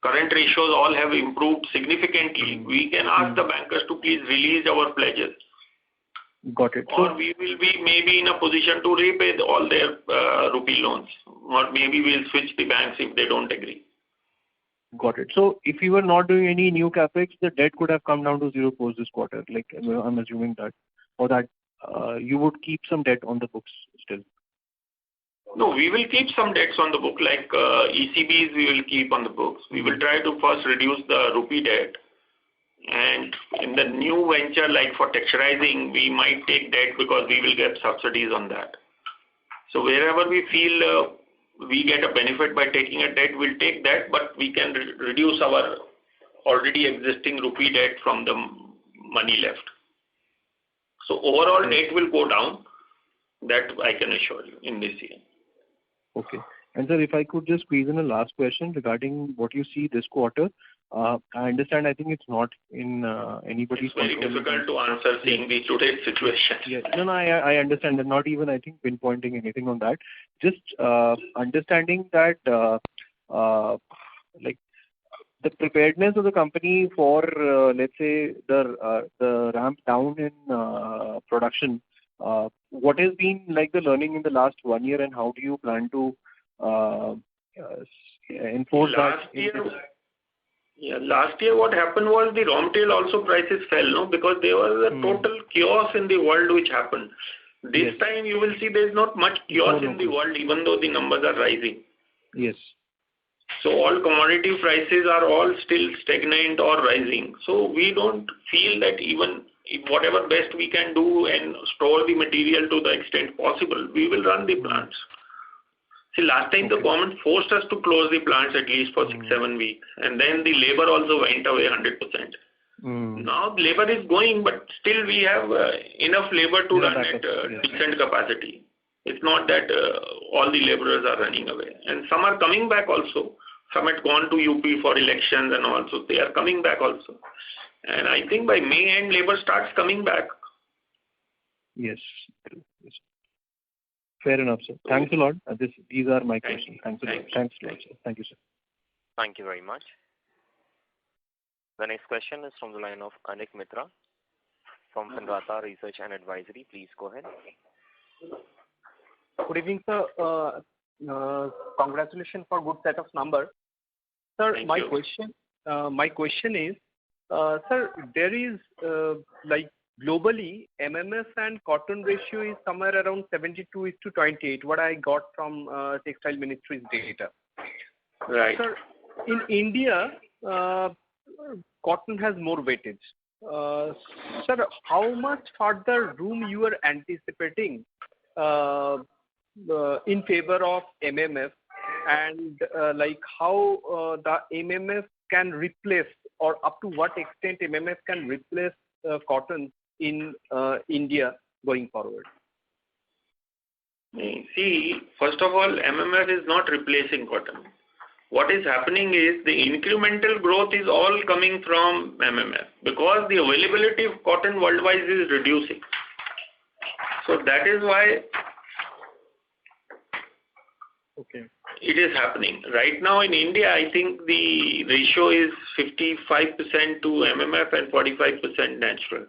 current ratios all have improved significantly. We can ask the bankers to please release our pledges. Got it. Or we will be maybe in a position to repay all their rupee loans. Or maybe we'll switch the banks if they don't agree. Got it. So if you were not doing any new capex, the debt could have come down to zero post this quarter. Like I'm assuming that, or that you would keep some debt on the books still. No, we will keep some debts on the book, like ECBs we will keep on the books. We will try to first reduce the rupee debt. And in the new venture, like for texturizing, we might take debt because we will get subsidies on that. So wherever we feel we get a benefit by taking a debt, we'll take that, but we can reduce our already existing rupee debt from the money left. So overall debt will go down. That I can assure you in this year. Okay. And sir, if I could just squeeze in a last question regarding what you see this quarter. I understand, I think it's not in anybody's control. It's very difficult to answer seeing the today's situation. Yes. No, I understand that. Not even, I think, pinpointing anything on that. Just understanding that, like, the preparedness of the company for, let's say, the ramp down in production. What has been like the learning in the last 1 year, and how do you plan to enforce Last year what happened was the raw material also prices fell, no? Because there was a total chaos in the world which happened. This time you will see there is not much chaos in the world, even though the numbers are rising. Yes. So all commodity prices are all still stagnant or rising. So we don't feel that even if whatever best we can do and store the material to the extent possible, we will run the plants. See, last time the government forced us to close the plants at least for 6-7 weeks, and then the labor also went away 100%. Now labor is going, but still we have enough labor to run at decent capacity. It's not that all the laborers are running away, and some are coming back also. Some had gone to UP for elections and all, so they are coming back also. And I think by May end labor starts coming back. Yes. Fair enough, sir. Thanks a lot. These are my questions. Thanks a lot. Thanks a lot, sir. Thank you, sir. Thank you very much. The next question is from the line of Anik Mitra from Finrata Research and Advisory. Please go ahead. Good evening, sir. Congratulations for good set of numbers. Sir, my question is, sir, there is like globally, MMF and cotton ratio is somewhere around 72:28, what I got from Textile Ministry's data. Right. Sir, in India, cotton has more weightage. Sir, how much further room you are anticipating in favor of MMF, and like how the MMF can replace, or up to what extent MMF can replace cotton in India going forward? See, first of all, MMF is not replacing cotton. What is happening is the incremental growth is all coming from MMF because the availability of cotton worldwide is reducing. So that is why it is happening. Right now in India, I think the ratio is 55% to MMF and 45% natural.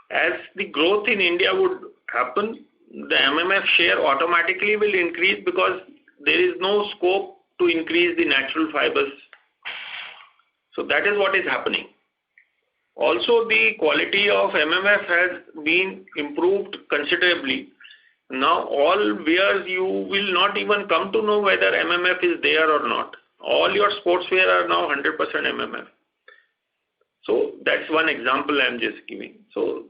As the growth in India would happen, the MMF share automatically will increase because there is no scope to increase the natural fibers. So that is what is happening. Also, the quality of MMF has been improved considerably. Now, all wears you will not even come to know whether MMF is there or not. All your sportswear are now 100% MMF. So that's one example I'm just giving. So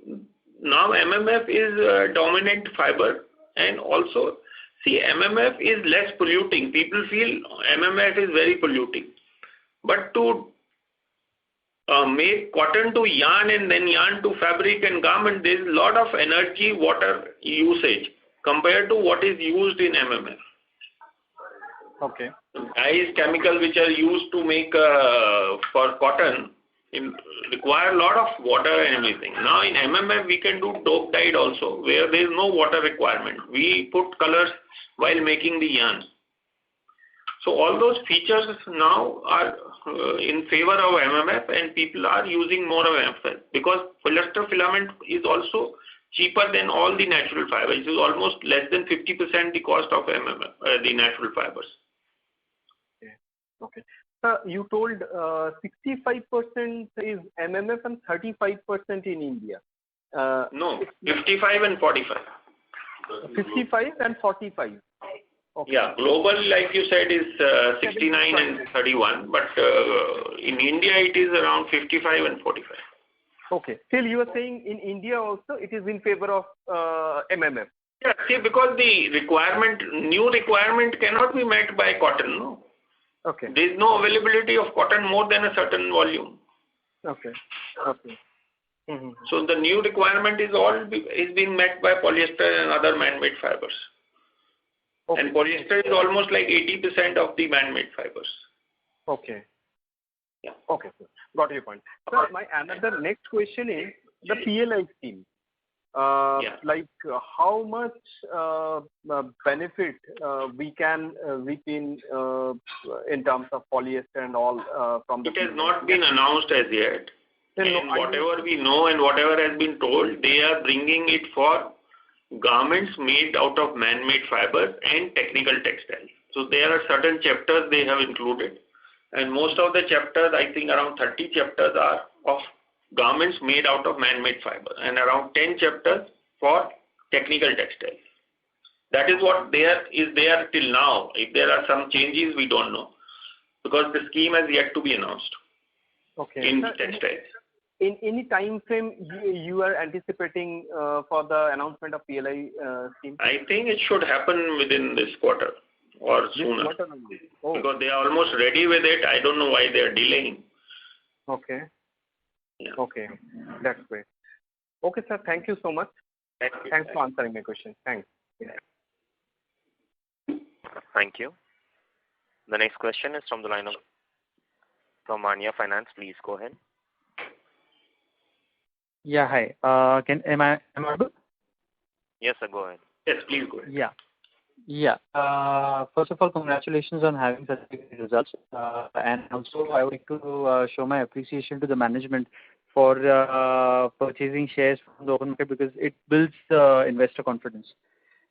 now MMF is dominant fiber, and also see, MMF is less polluting. People feel MMF is very polluting, but to make cotton to yarn and then yarn to fabric and garment, there is a lot of energy, water usage compared to what is used in MMF. Okay. Dyes, chemical which are used to make for cotton require a lot of water and everything. Now in MMF we can do dope dyed also, where there is no water requirement. We put colors while making the yarn. So all those features now are in favor of MMF, and people are using more of MMF because polyester filament is also cheaper than all the natural fibers. It is almost less than 50% the cost of MMF, the natural fibers. Okay. You told 65% is MMF and 35% in India. No, 55 and 45. 55 and 45. Okay. Yeah, global, like you said, is 69 and 31, but in India it is around 55 and 45. Okay. Still you are saying in India also it is in favor of MMF. Yeah, see, because the new requirement cannot be met by cotton, no? Okay. There is no availability of cotton more than a certain volume. Okay. Okay. Mm-hmm. So the new requirement is being met by polyester and other man-made fibers. Okay. And polyester is almost like 80% of the man-made fibers. Okay. Yeah. Okay, sir. Got your point. Sir, my another next question is the PLI scheme. Like how much benefit we can in terms of polyester and all from the. It has not been announced as yet. And whatever we know and whatever has been told, they are bringing it for garments made out of man-made fibers and technical textiles. So there are certain chapters they have included, and most of the chapters, I think around 30 chapters, are of garments made out of man-made fiber, and around 10 chapters for technical textiles. That is what is there till now. If there are some changes, we don't know, because the scheme has yet to be announced. Okay. In textiles. In any time frame you are anticipating for the announcement of PLI scheme? I think it should happen within this quarter or sooner. Oh. Because they are almost ready with it. I don't know why they are delaying. Okay. Yeah. Okay. That's great. Okay, sir. Thank you so much. Thanks for answering my question. Thanks. Yeah. Thank you. The next question is from the line of from Manya Finance. Please go ahead. Yeah, hi. Am I audible? Yes, sir. Go ahead. Yes, please go ahead. Yeah. First of all, congratulations on having such good results. And also, I would like to show my appreciation to the management for purchasing shares from the open market, because it builds investor confidence.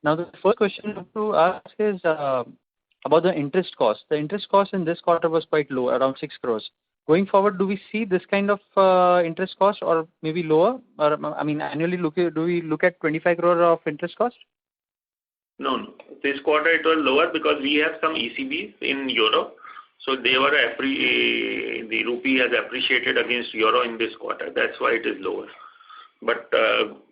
Now, the first question I have to ask is about the interest cost. The interest cost in this quarter was quite low, around 6 crores. Going forward, do we see this kind of interest cost or maybe lower? Or annually, do we look at 25 crore of interest cost? No. This quarter it was lower because we have some ECBs in euro. So the rupee has appreciated against euro in this quarter. That's why it is lower. But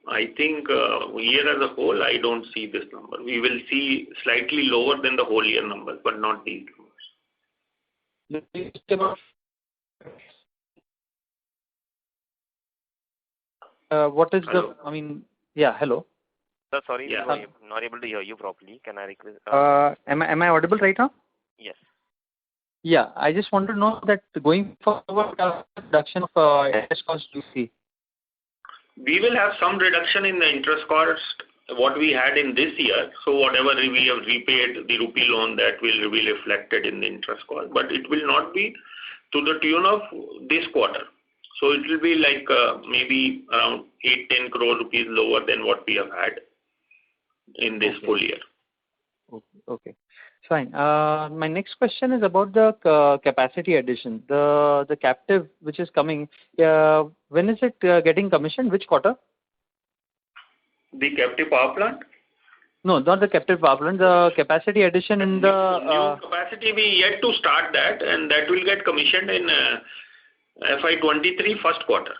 I think year as a whole, I don't see this number. We will see slightly lower than the whole year numbers, but not these numbers. What is hello? Hello. Sir, sorry, I'm not able to hear you properly. Can I request? Am I audible right now? Yes. Yeah, I just want to know that going forward, reduction of interest cost do you see? We will have some reduction in the interest cost, what we had in this year. So whatever we have repaid the rupee loan, that will be reflected in the interest cost. But it will not be to the tune of this quarter. So it will be like maybe around 8-10 crore rupees lower than what we have had in this full year. Okay. Fine. My next question is about the capacity addition. The captive which is coming, when is it getting commissioned? Which quarter? The captive power plant? No, not the captive power plant. The capacity addition in the... New capacity, we yet to start that, and that will get commissioned in FY23 first quarter.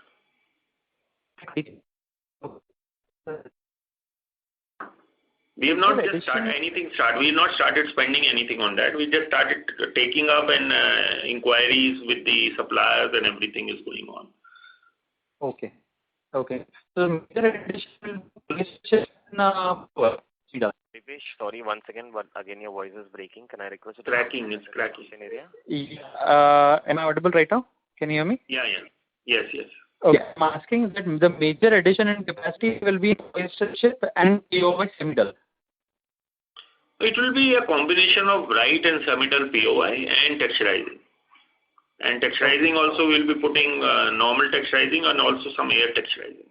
We have not just started anything. We have not started spending anything on that. We just started taking up and inquiries with the suppliers, and everything is going on. Okay. Okay. So Dipesh, sorry once again, but again your voice is breaking. Can I request you to cracking? It's cracking. Area? Am I audible right now? Can you hear me? Yeah, yeah. Yes, yes. Okay. I'm asking that the major addition in capacity will be polyester chip and POY semi-dull. It will be a combination of bright and semi-dull POY and texturizing. And texturizing also will be putting normal texturizing and also some air texturizing.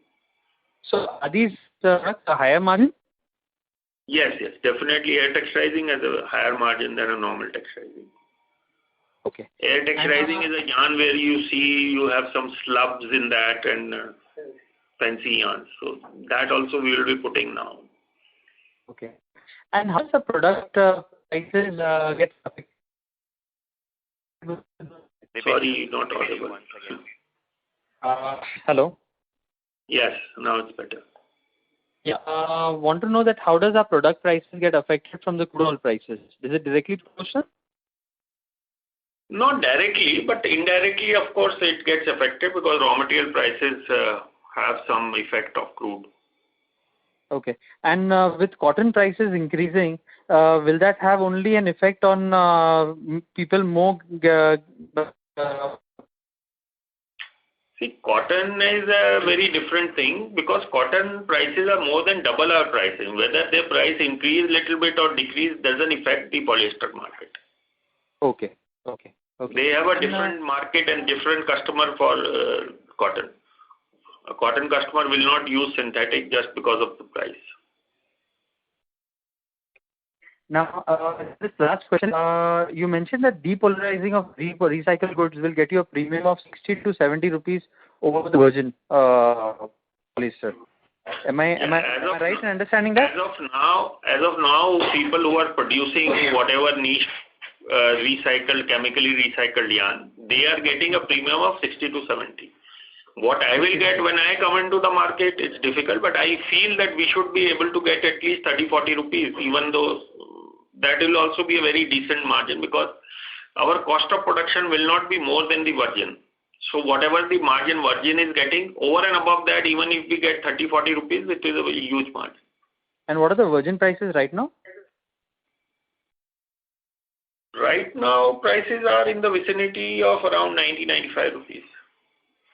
So are these a higher margin? Yes, yes. Definitely air texturizing has a higher margin than a normal texturizing. Okay. Air texturizing is a yarn where you have some slubs in that and fancy yarns. So that also we will be putting now. Okay. And how does the product prices get affected? Sorry, not audible. Hello? Yes, now it's better. Yeah, want to know that how does our product prices get affected from the crude oil prices? Is it directly proportional? Not directly, but indirectly, of course, it gets affected because raw material prices have some effect of crude. Okay. And with cotton prices increasing, will that have only an effect on people more? See, cotton is a very different thing because cotton prices are more than double our pricing. Whether their price increase little bit or decrease doesn't affect the polyester market. Okay. Okay. Okay. They have a different market and different customer for cotton. A cotton customer will not use synthetic just because of the price. Now, this last question, you mentioned that depolarizing of recycled goods will get you a premium of 60 to 70 rupees over the virgin polyester. Am I right in understanding that? As of now, people who are producing whatever niche chemically recycled yarn, they are getting a premium of 60 to 70. What I will get when I come into the market, it's difficult, but I feel that we should be able to get at least 30-40 rupees, even though that will also be a very decent margin because our cost of production will not be more than the virgin. So whatever the margin virgin is getting, over and above that, even if we get 30-40 rupees, it is a very huge margin. And what are the virgin prices right now? Right now, prices are in the vicinity of around 90-95 rupees.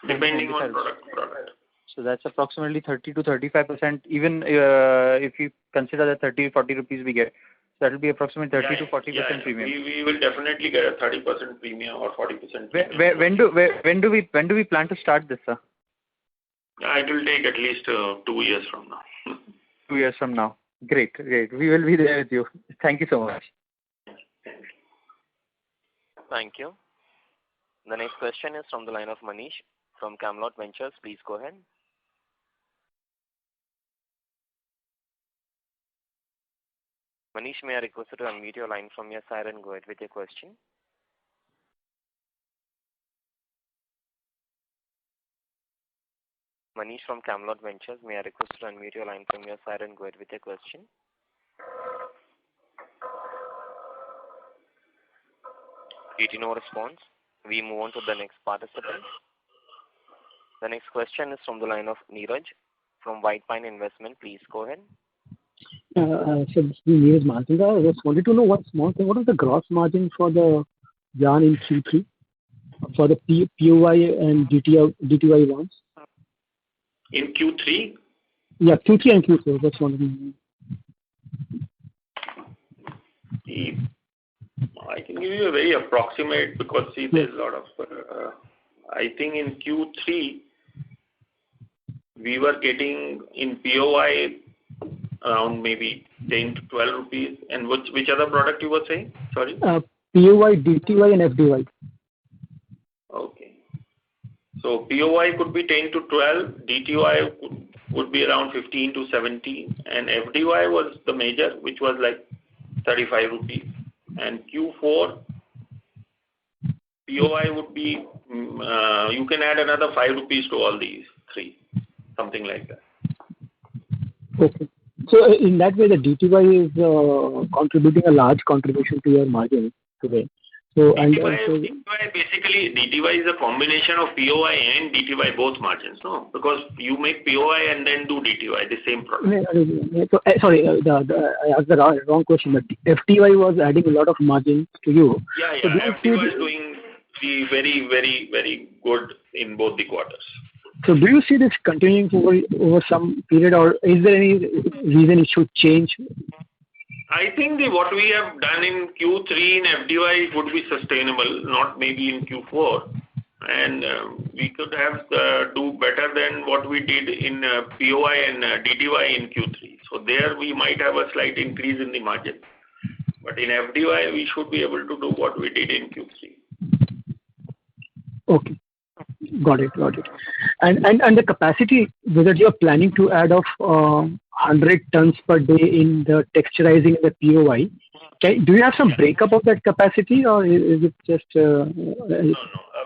Depending on product. So that's approximately 30 to 35%. Even if you consider that 30-40 rupees we get, that will be approximately 30 to 40% premium. We will definitely get a 30% premium or 40% premium. When do we plan to start this, sir? It will take at least 2 years from now. 2 years from now. Great. We will be there with you. Thank you so much. Thank you. The next question is from the line of Manish from Camelot Ventures. Please go ahead. Manish, may I request you to unmute your line from your side and go ahead with your question? Manish from Camelot Ventures, may I request you to unmute your line from your side and go ahead with your question? Getting no response. We move on to the next participant. The next question is from the line of Neeraj from White Pine Investment. Please go ahead. So this is Neeraj Mahatma. I just wanted to know what is the gross margin for the yarn in Q3 for the POY and DTY ones? In Q3? Yeah, Q3 and Q4. That's one of them. I can give you a very approximate because there's a lot of. I think in Q3 we were getting in POY around maybe 10 to 12 rupees. And which other product you were saying? Sorry. POY, DTY, and FDY. Okay. So POY could be 10 to 12. DTY would be around 15 to 17, and FDY was the major, which was like 35 rupees. And Q4 POY would be you can add another 5 rupees to all these three, something like that. Okay. So in that way, the DTY is contributing a large contribution to your margin today. So DTY basically, DTY is a combination of POY and DTY both margins, no? Because you make POY and then do DTY, the same product. So, sorry, I asked the wrong question, but FTY was adding a lot of margin to you. Yeah, so FTY is doing the very good in both the quarters. So do you see this continuing over some period, or is there any reason it should change? I think what we have done in Q3 in FDY would be sustainable, not maybe in Q4. And we could have do better than what we did in POI and DTY in Q3. So there we might have a slight increase in the margin. But in FDY, we should be able to do what we did in Q3. Okay. Got it. And the capacity that you're planning to add of 100 tons per day in the texturizing and the POI, do you have some breakup of that capacity, or is it just no,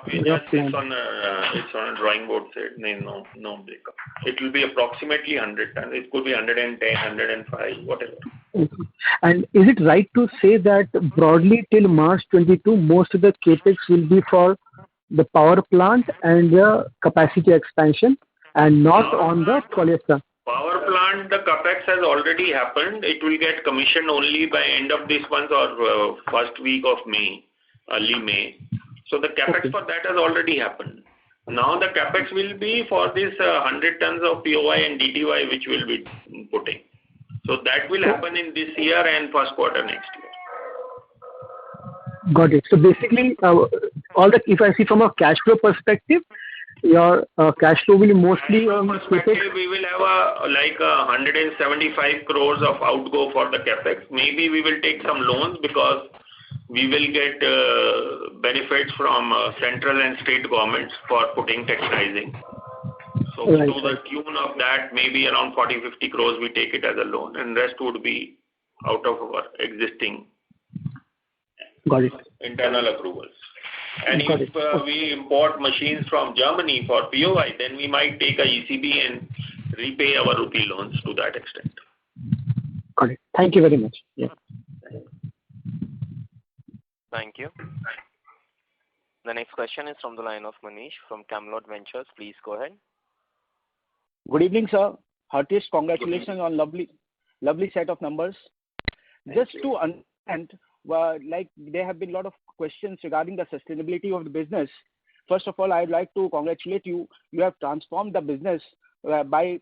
it's on a drawing board set. No breakup. It will be approximately 100 tons. It could be 110, 105, whatever. Okay. And is it right to say that broadly till March 22, most of the capex will be for the power plant and the capacity expansion, and not on the polyester? Power plant, the capex has already happened. It will get commissioned only by end of this month or first week of May, early May. So the capex for that has already happened. Now the capex will be for this 100 tons of POI and DTY which will be putting. So that will happen in this year and first quarter next year. Got it. So basically, if I see from a cash flow perspective, your cash flow will mostly we will have 175 crores of outgo for the capex. Maybe we will take some loans because we will get benefits from central and state governments for putting textilizing. So to the tune of that, maybe around 40-50 crores we take it as a loan, and rest would be out of our existing internal approvals. And if we import machines from Germany for POI, then we might take a ECB and repay our rupee loans to that extent. Got it. Thank you very much. Yeah. Thank you. The next question is from the line of Manish from Camelot Ventures. Please go ahead. Good evening, sir. Heartiest congratulations on lovely set of numbers. Just to understand, there have been a lot of questions regarding the sustainability of the business. First of all, I'd like to congratulate you. You have transformed the business by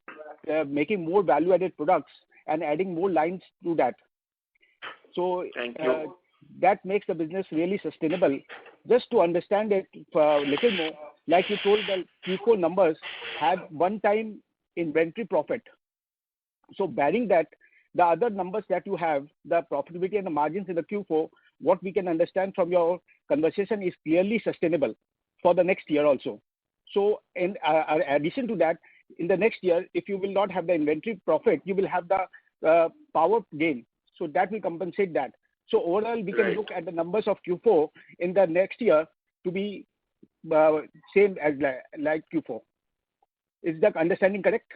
making more value-added products and adding more lines to that. So thank you. That makes the business really sustainable. Just to understand it a little more, like you told, the Q4 numbers had one-time inventory profit. So barring that, the other numbers that you have, the profitability and the margins in the Q4, what we can understand from your conversation is clearly sustainable for the next year also. So in addition to that, in the next year, if you will not have the inventory profit, you will have the power gain. So that will compensate that. So overall, we can look at the numbers of Q4 in the next year to be same as like Q4. Is that understanding correct?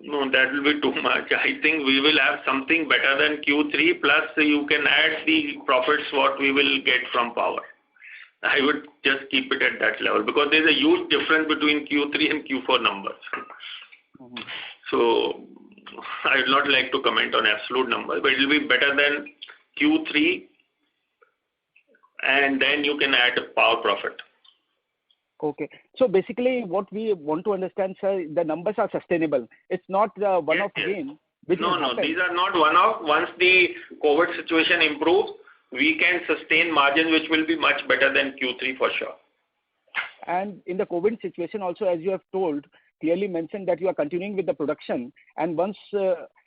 No, that will be too much. I think we will have something better than Q3, plus you can add the profits what we will get from power. I would just keep it at that level because there's a huge difference between Q3 and Q4 numbers. So I would not like to comment on absolute numbers, but it will be better than Q3, and then you can add power profit. Okay. So basically what we want to understand, sir, the numbers are sustainable. It's not the one-off gain. No, these are not one-off. Once the COVID situation improves, we can sustain margins which will be much better than Q3 for sure. And in the COVID situation also, as you have told, clearly mentioned that you are continuing with the production. And once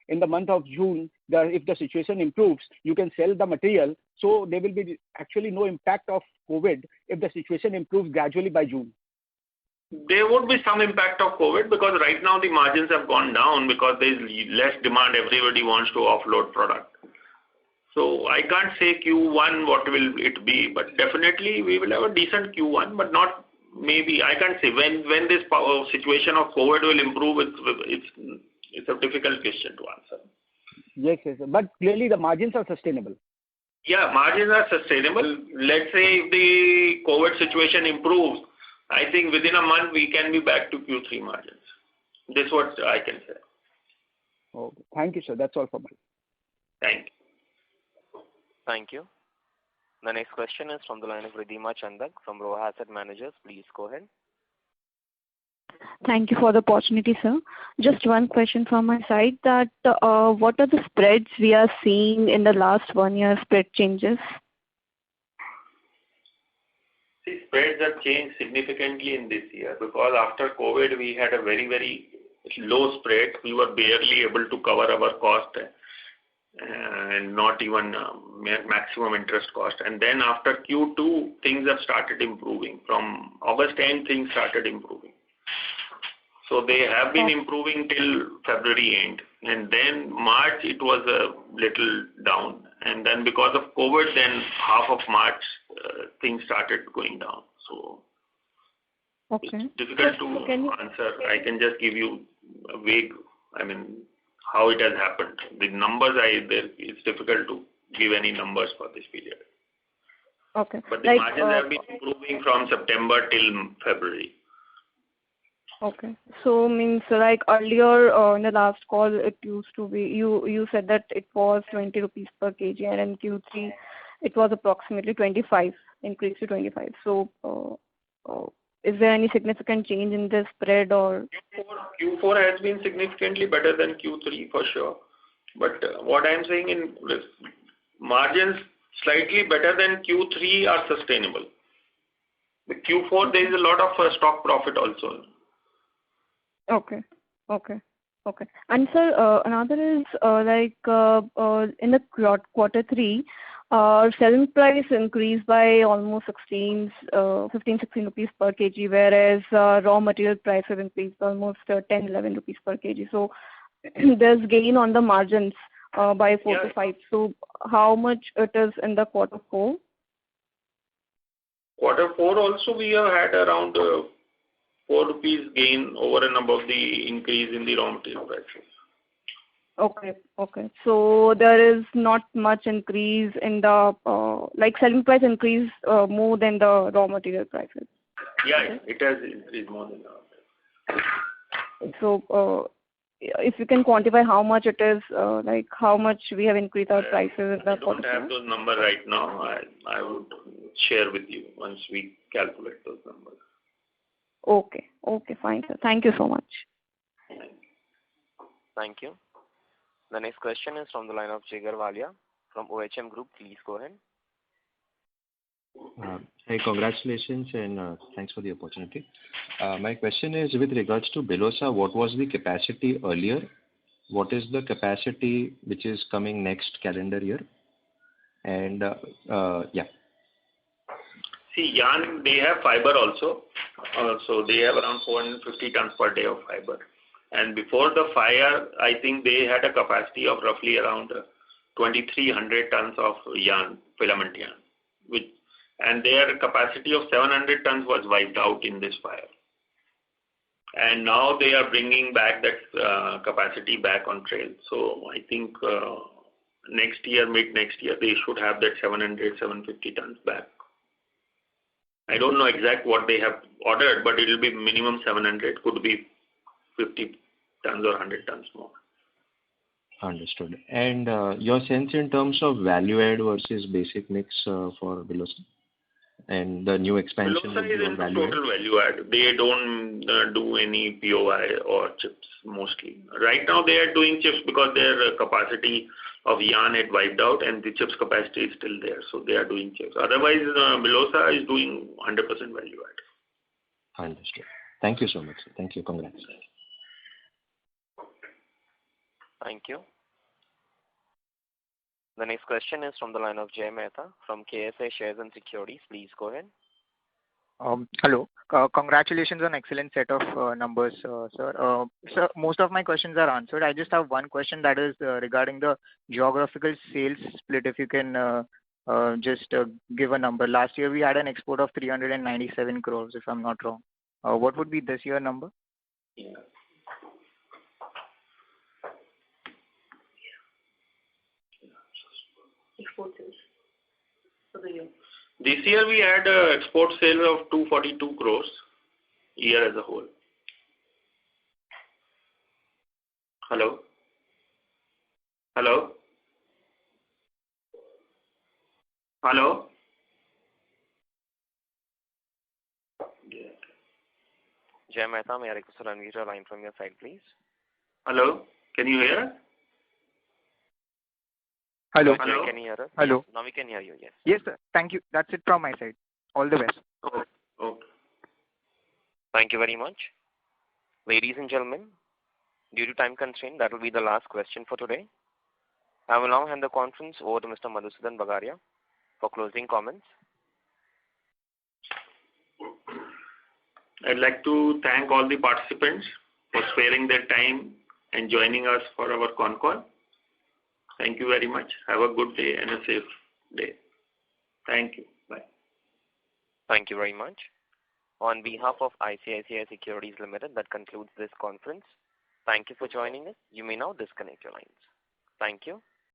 in the month of June, if the situation improves, you can sell the material. So there will be actually no impact of COVID if the situation improves gradually by June. There would be some impact of COVID because right now the margins have gone down because there is less demand. Everybody wants to offload product. So I can't say Q1 what will it be, but definitely we will have a decent Q1, but not maybe. I can't say when this situation of COVID will improve. It's a difficult question to answer. Yes, but clearly the margins are sustainable. Yeah, margins are sustainable. Let's say if the COVID situation improves, I think within a month we can be back to Q3 margins. This is what I can say. Okay. Thank you, sir. That's all for me. Thank you. Thank you. The next question is from the line of Ridhima Chandak from Roha Asset Managers. Please go ahead. Thank you for the opportunity, sir. Just one question from my side, that what are the spreads we are seeing in the last 1 year, spread changes? See, spreads have changed significantly in this year because after COVID we had a very, very low spread. We were barely able to cover our cost and not even maximum interest cost. And then after Q2, things have started improving. From August end, things started improving. So they have been improving till February end. And then March, it was a little down. And then because of COVID, then half of March, things started going down. So it's difficult to answer. I can just give you a vague, how it has happened. The numbers, it's difficult to give any numbers for this period. Okay. But the margins have been improving from September till February. Okay. So means like earlier in the last call, it used to be, you said that it was 20 rupees per kg, and in Q3 it was approximately 25, increased to 25. So is there any significant change in this spread or? Q4 has been significantly better than Q3 for sure. But what I'm saying in margins slightly better than Q3 are sustainable. The Q4 there is a lot of stock profit also. Okay. And sir, another is in the quarter 3, selling price increased by almost 16 rupees per kg, whereas raw material price have increased almost 10-11 rupees per kg. So there's gain on the margins by 4 to 5. So how much it is in the quarter 4? Quarter 4 also we have had around 4 rupees gain over and above the increase in the raw material prices. Okay. So there is not much increase in the selling price increase more than the raw material prices. Yeah, it has increased more than that. So if you can quantify how much it is, how much we have increased our prices in the quarter. I don't have those numbers right now. I would share with you once we calculate those numbers. Okay, fine, sir. Thank you so much. Thank you. The next question is from the line of Jigar Walia from OHM Group. Please go ahead. Hey, congratulations and thanks for the opportunity. My question is with regards to Bilosa, what was the capacity earlier? What is the capacity which is coming next calendar year? And See, yarn, they have fiber also. So they have around 450 tons per day of fiber. And before the fire, I think they had a capacity of roughly around 2,300 tons of yarn, filament yarn. And their capacity of 700 tons was wiped out in this fire. And now they are bringing back that capacity back on trail. So I think next year, mid next year, they should have that 700, 750 tons back. I don't know exact what they have ordered, but it will be minimum 700, could be 50 tons or 100 tons more. Understood. And your sense in terms of value add versus basic mix for Bilosa and the new expansion? Bilosa is in total value add. They don't do any POI or chips mostly. Right now they are doing chips because their capacity of yarn had wiped out and the chips capacity is still there. So they are doing chips. Otherwise, Bilosa is doing 100% value add. Understood. Thank you so much. Thank you. Congrats. Thank you. The next question is from the line of Jay Mehta from KSA Shares and Securities. Please go ahead. Hello. Congratulations on excellent set of numbers, sir. Sir, most of my questions are answered. I just have one question, that is regarding the geographical sales split. If you can just give a number. Last year we had an export of 397 crores, if I'm not wrong. What would be this year number? Export sales for the year. This year we had export sales of 242 crores, year as a whole. Hello? Hello? Hello? Jay Mehta, may I request to unmute your line from your side, please? Hello? Can you hear us? Hello. Hello? Can you hear us? Hello. Yes, now we can hear you, yes. Yes, sir. Thank you. That's it from my side. All the best. Okay. Thank you very much. Ladies and gentlemen, due to time constraint, that will be the last question for today. I will now hand the conference over to Mr. Madhusudan Bagaria for closing comments. I'd like to thank all the participants for sparing their time and joining us for our con call. Thank you very much. Have a good day and a safe day. Thank you. Bye. Thank you very much. On behalf of ICICI Securities Limited, that concludes this conference. Thank you for joining us. You may now disconnect your lines. Thank you.